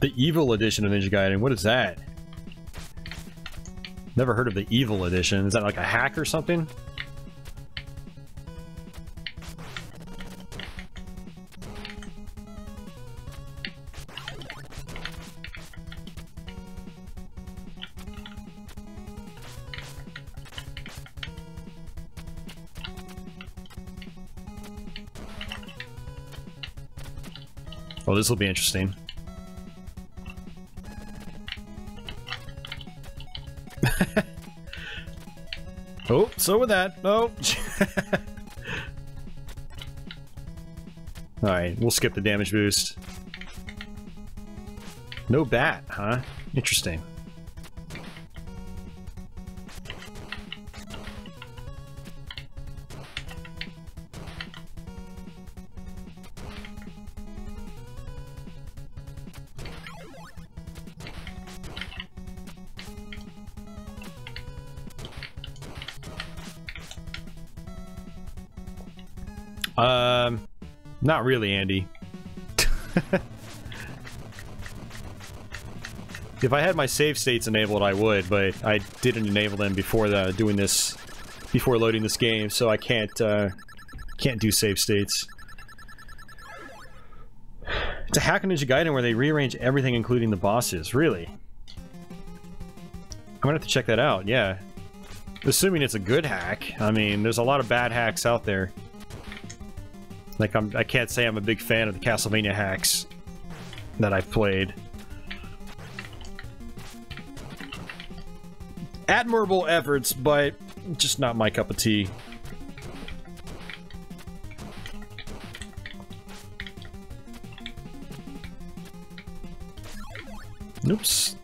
The Evil Edition of Ninja Gaiden, what is that? Never heard of the Evil Edition. Is that like a hack or something? Oh, this will be interesting. Oh, so with that. Oh. Alright, we'll skip the damage boost. No bat, huh? Interesting. Not really, Andy. If I had my save states enabled, I would, but I didn't enable them before doing this, before loading this game, so I can't do save states. It's a hack in Ninja Gaiden where they rearrange everything, including the bosses. Really? I'm gonna have to check that out. Yeah, assuming it's a good hack. I mean, there's a lot of bad hacks out there. Like, I can't say I'm a big fan of the Castlevania hacks that I've played. Admirable efforts, but just not my cup of tea. Oops.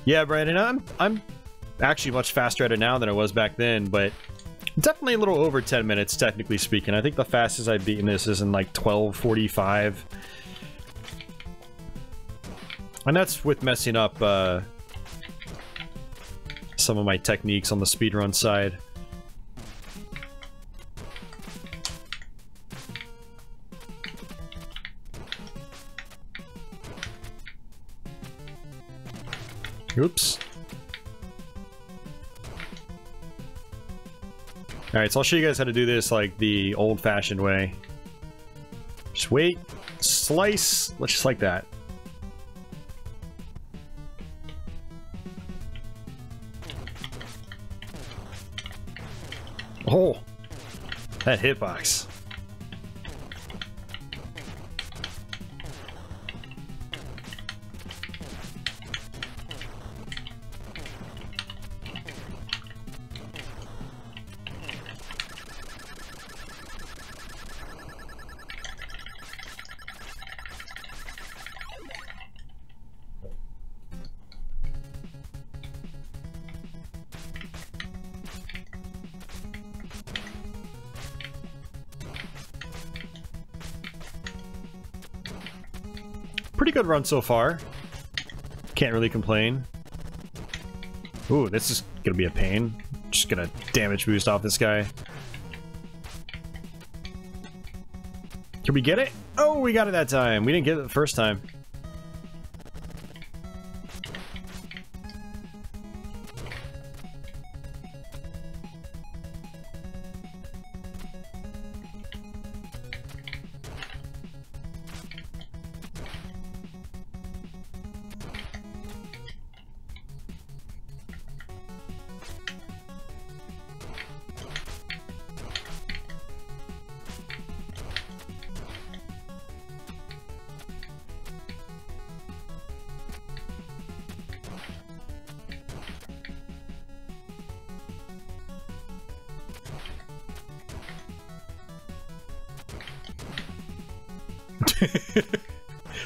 Yeah, Brandon, I'm actually much faster at it now than I was back then, but definitely a little over 10 minutes, technically speaking. I think the fastest I've beaten this is in like 12:45. And that's with messing up some of my techniques on the speedrun side. Oops. Alright, so I'll show you guys how to do this like the old-fashioned way. Just wait, slice, let's just like that. That hitbox. Pretty good run so far. Can't really complain. Ooh, this is gonna be a pain. Just gonna damage boost off this guy. Can we get it? Oh, we got it that time. We didn't get it the first time.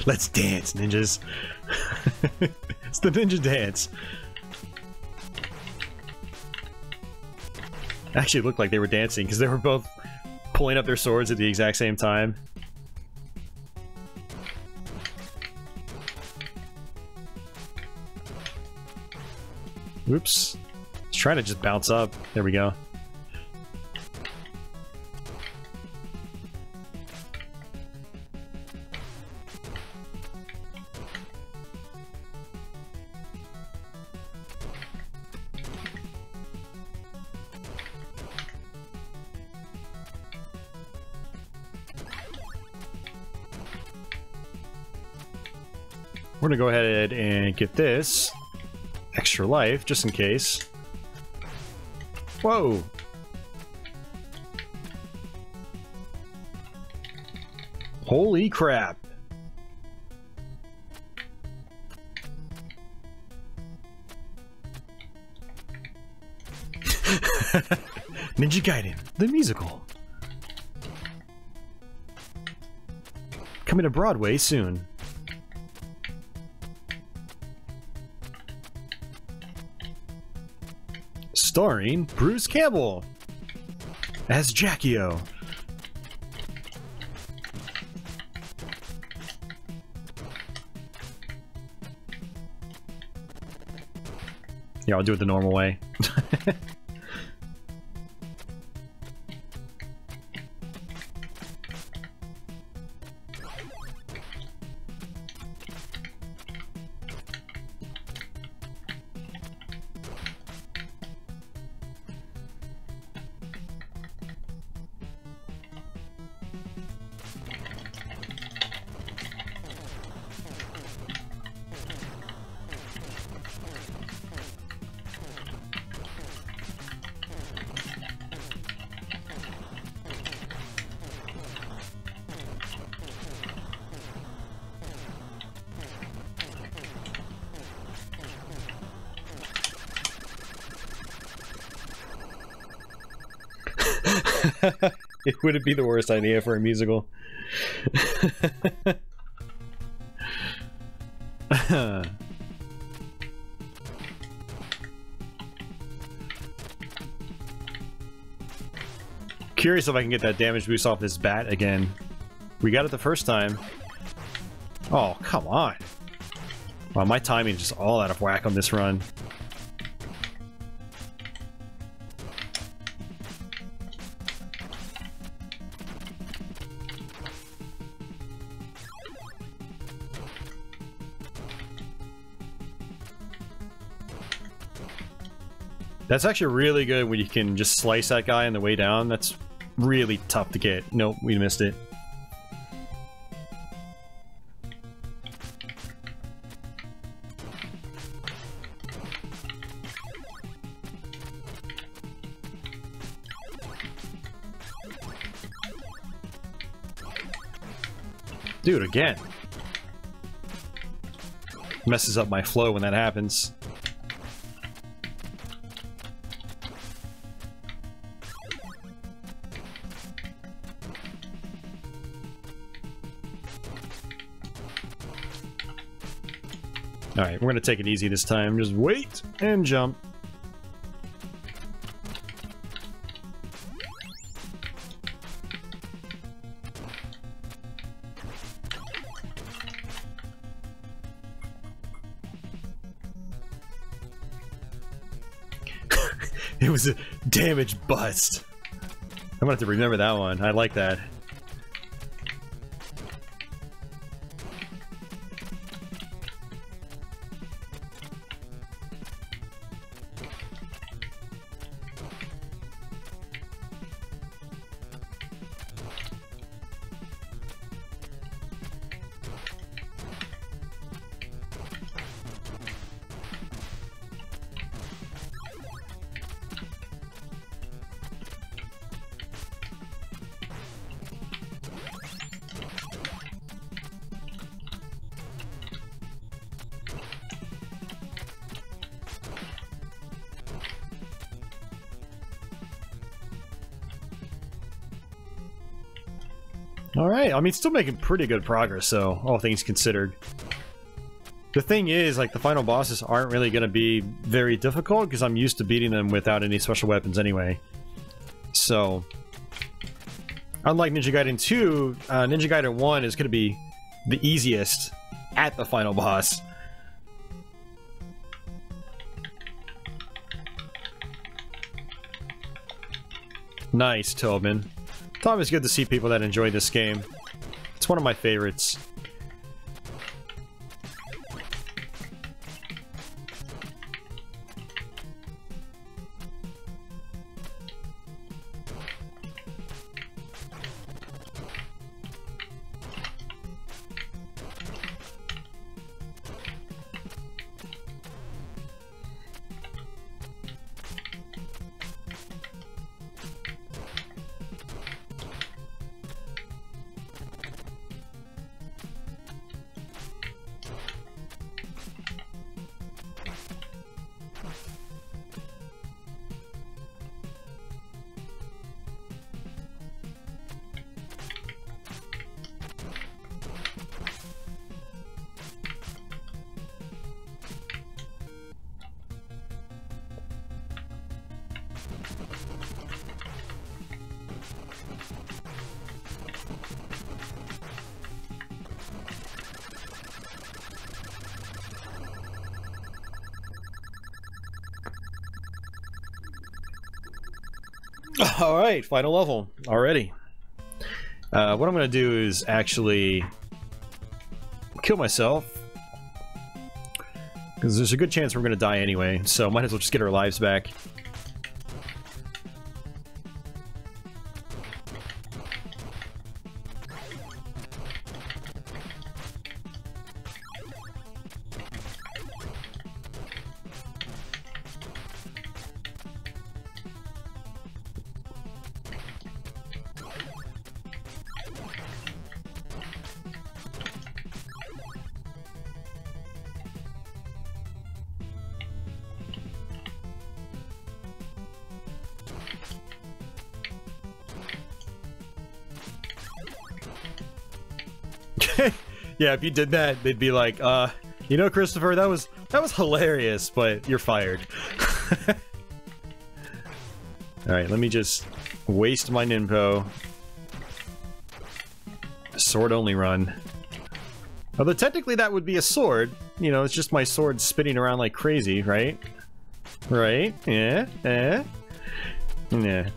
Let's dance, ninjas. It's the ninja dance. Actually, it looked like they were dancing because they were both pulling up their swords at the exact same time. Oops. It's trying to just bounce up. There we go. We're gonna go ahead and get this extra life, just in case. Whoa! Holy crap! Ninja Gaiden, the musical. Coming to Broadway soon. Starring Bruce Campbell as Jackie-O. Yeah, I'll do it the normal way. It wouldn't be the worst idea for a musical. Curious if I can get that damage boost off this bat again. We got it the first time. Oh, come on. Wow, my timing is just all out of whack on this run. That's actually really good when you can just slice that guy on the way down. That's really tough to get. Nope, we missed it. Dude, again. Messes up my flow when that happens. Alright, we're gonna take it easy this time. Just wait and jump. It was a damage bust. I'm gonna have to remember that one. I like that. Alright, I mean, still making pretty good progress, so all things considered. The thing is, like, the final bosses aren't really going to be very difficult, because I'm used to beating them without any special weapons anyway. So, unlike Ninja Gaiden 2, Ninja Gaiden 1 is going to be the easiest at the final boss. Nice, Tobin. It's always good to see people that enjoy this game. It's one of my favorites. Alright, final level already. What I'm going to do is actually kill myself, because there's a good chance we're going to die anyway, so might as well just get our lives back. Yeah, if you did that, they'd be like, you know, Christopher, that was hilarious, but you're fired. Alright, let me just waste my ninpo. Sword only run. Although technically that would be a sword. You know, it's just my sword spinning around like crazy, right? Right? Yeah? Yeah? Yeah.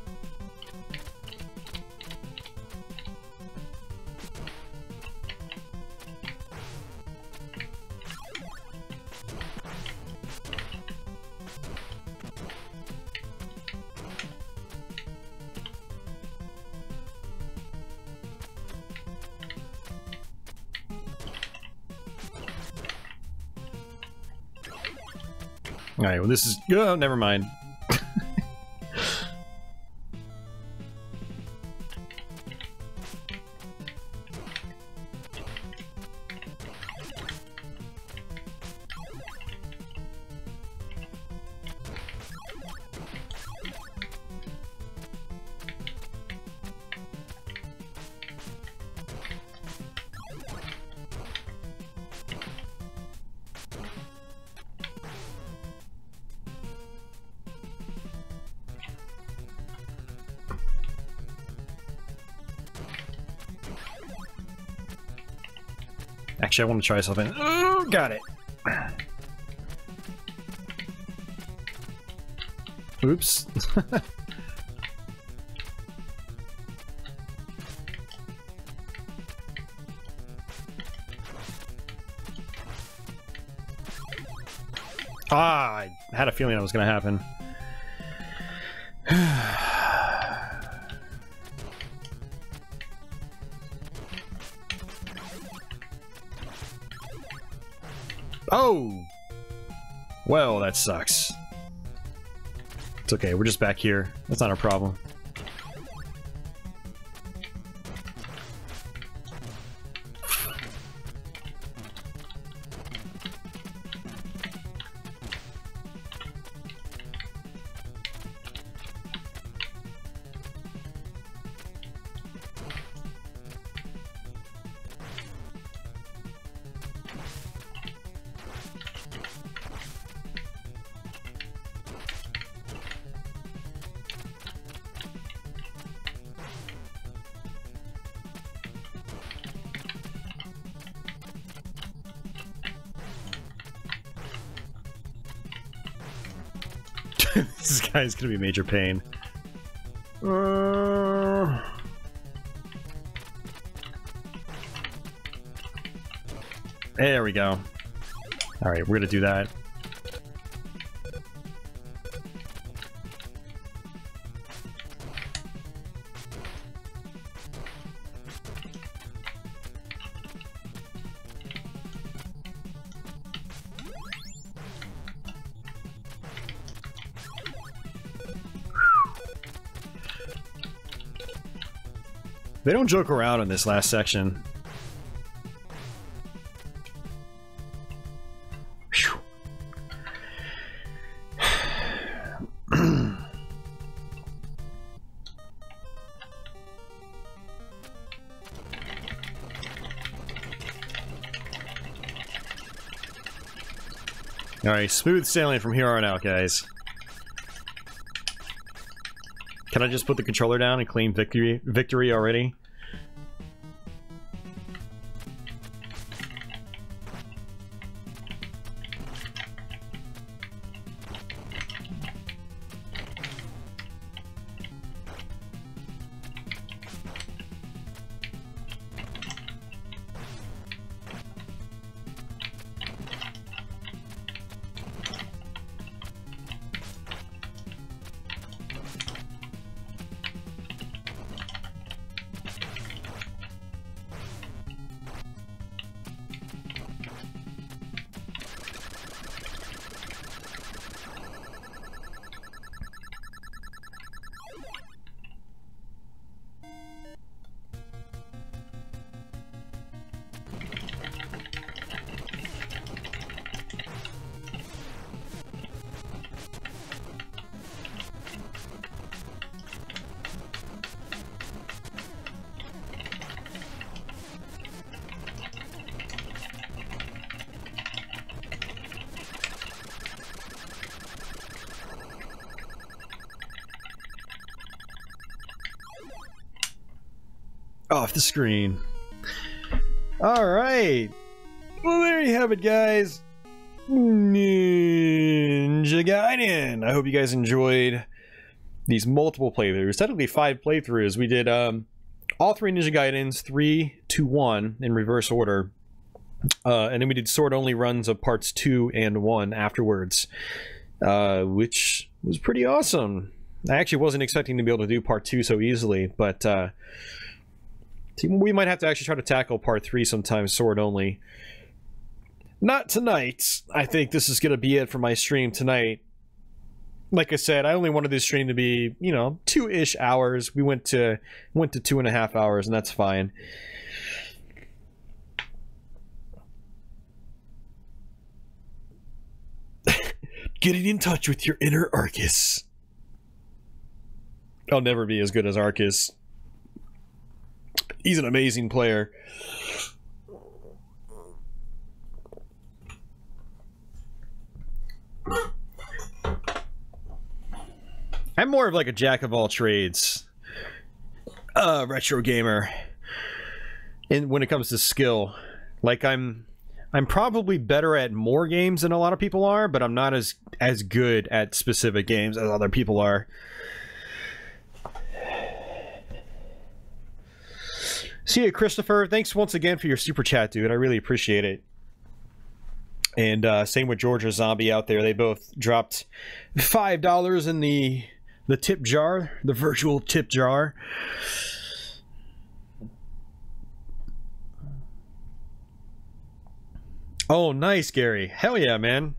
Alright, well this is... Oh, never mind. Actually, I want to try something. Oh, got it. Oops. Ah, I had a feeling that was going to happen. Oh! Well, that sucks. It's okay, we're just back here. That's not a problem. This guy's gonna be a major pain. There we go. Alright, we're gonna do that. They don't joke around in this last section. Whew. Alright, smooth sailing from here on out, guys. Can I just put the controller down and claim victory already? Off the screen. Alright. Well, there you have it, guys. Ninja Gaiden. I hope you guys enjoyed these multiple playthroughs. Technically 5 playthroughs. We did all 3 Ninja Gaidens, 3, 2, 1 in reverse order. And then we did sword-only runs of parts 2 and 1 afterwards. Which was pretty awesome. I actually wasn't expecting to be able to do part 2 so easily, but we might have to actually try to tackle part 3 sometime, sword only. Not tonight. I think this is going to be it for my stream tonight. Like I said, I only wanted this stream to be, you know, 2-ish hours. We went to 2.5 hours, and that's fine. Getting in touch with your inner Arcus. I'll never be as good as Arcus. He's an amazing player. I'm more of like a jack of all trades, retro gamer. And when it comes to skill, Like I'm probably better at more games than a lot of people are, but I'm not as good at specific games as other people are. See you, Christopher. Thanks once again for your super chat, dude. I really appreciate it. And same with Georgia Zombie out there. They both dropped $5 in the tip jar, the virtual tip jar. Oh, nice, Gary. Hell yeah, man.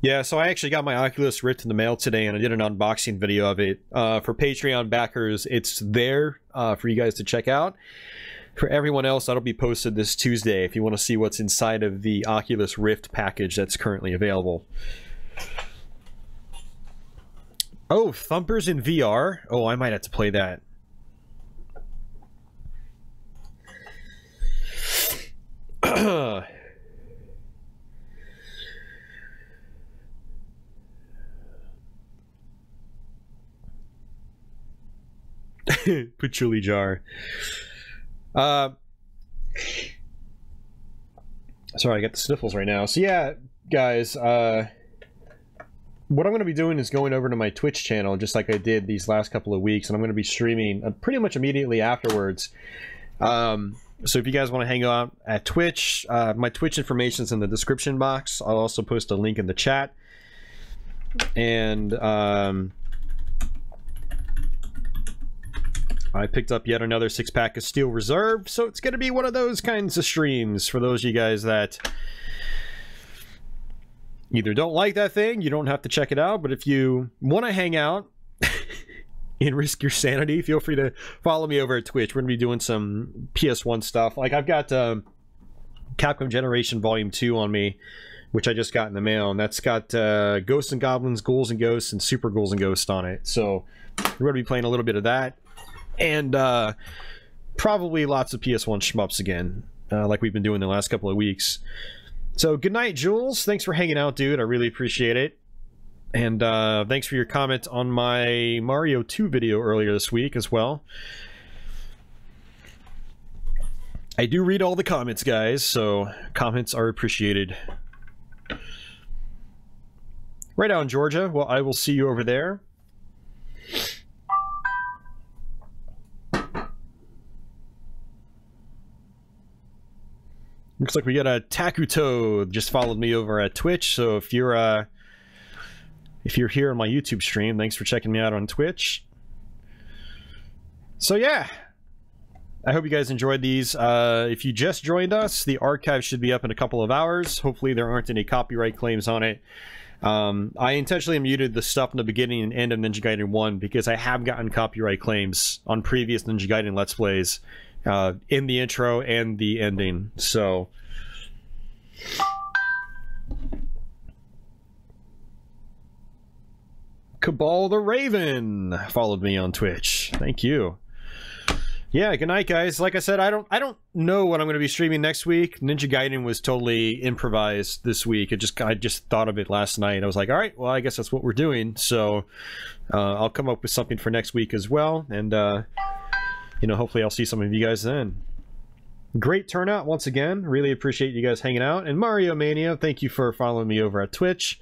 Yeah, so I actually got my Oculus Rift in the mail today, and I did an unboxing video of it. For Patreon backers, it's there for you guys to check out. For everyone else, that'll be posted this Tuesday if you want to see what's inside of the Oculus Rift package that's currently available. Oh, Thumpers in VR? Oh, I might have to play that. Patchouli jar. Sorry, I got the sniffles right now. So yeah, guys, what I'm going to be doing is going over to my Twitch channel, just like I did these last couple of weeks, and I'm going to be streaming pretty much immediately afterwards. So if you guys want to hang out at Twitch, my Twitch information is in the description box. I'll also post a link in the chat. And I picked up yet another 6-pack of Steel Reserve, so it's going to be one of those kinds of streams for those of you guys that either don't like that thing, you don't have to check it out, but if you want to hang out and risk your sanity, feel free to follow me over at Twitch. We're going to be doing some PS1 stuff. Like, I've got Capcom Generation Volume 2 on me, which I just got in the mail, and that's got Ghosts and Goblins, Ghouls and Ghosts, and Super Ghouls and Ghosts on it. So we're going to be playing a little bit of that. And probably lots of PS1 shmups again, like we've been doing the last couple of weeks. So good night, Jules. Thanks for hanging out, dude. I really appreciate it. And thanks for your comment on my Mario 2 video earlier this week as well. I do read all the comments, guys, so comments are appreciated. Right on, Georgia. Well, I will see you over there. Looks like we got a Takuto just followed me over at Twitch. So if you're here on my YouTube stream, thanks for checking me out on Twitch. So yeah, I hope you guys enjoyed these. If you just joined us, the archive should be up in a couple of hours. Hopefully there aren't any copyright claims on it. I intentionally muted the stuff in the beginning and end of Ninja Gaiden 1 because I have gotten copyright claims on previous Ninja Gaiden Let's Plays. In the intro and the ending. So Cabal the Raven followed me on Twitch. Thank you. Yeah, good night, guys. Like I said, I don't know what I'm going to be streaming next week. Ninja Gaiden was totally improvised this week. I just thought of it last night. I was like, all right, well, I guess that's what we're doing. So I'll come up with something for next week as well, and you know, hopefully I'll see some of you guys then. Great turnout once again. Really appreciate you guys hanging out. And Mario Mania, thank you for following me over at Twitch.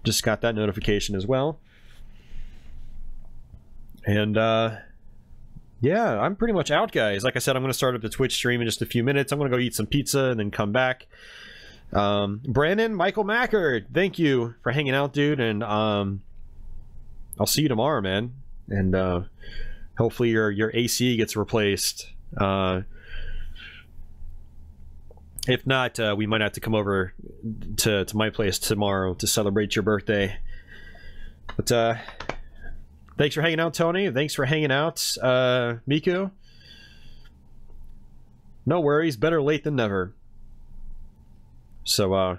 Just got that notification as well. And yeah, I'm pretty much out, guys. Like I said, I'm going to start up the Twitch stream in just a few minutes. I'm going to go eat some pizza and then come back. Brandon, Michael Macker, thank you for hanging out, dude. And I'll see you tomorrow, man. And hopefully your AC gets replaced. If not, we might have to come over to my place tomorrow to celebrate your birthday. But thanks for hanging out, Tony. Thanks for hanging out, Miku. No worries. Better late than never. So,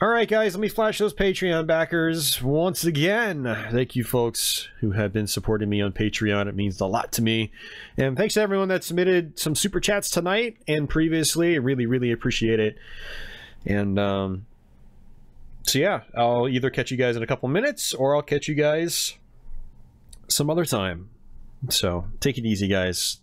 alright, guys. Let me flash those Patreon backers once again. Thank you, folks, who have been supporting me on Patreon. It means a lot to me. And thanks to everyone that submitted some super chats tonight and previously. I really, really appreciate it. And, so yeah, I'll either catch you guys in a couple minutes or I'll catch you guys some other time. So take it easy, guys.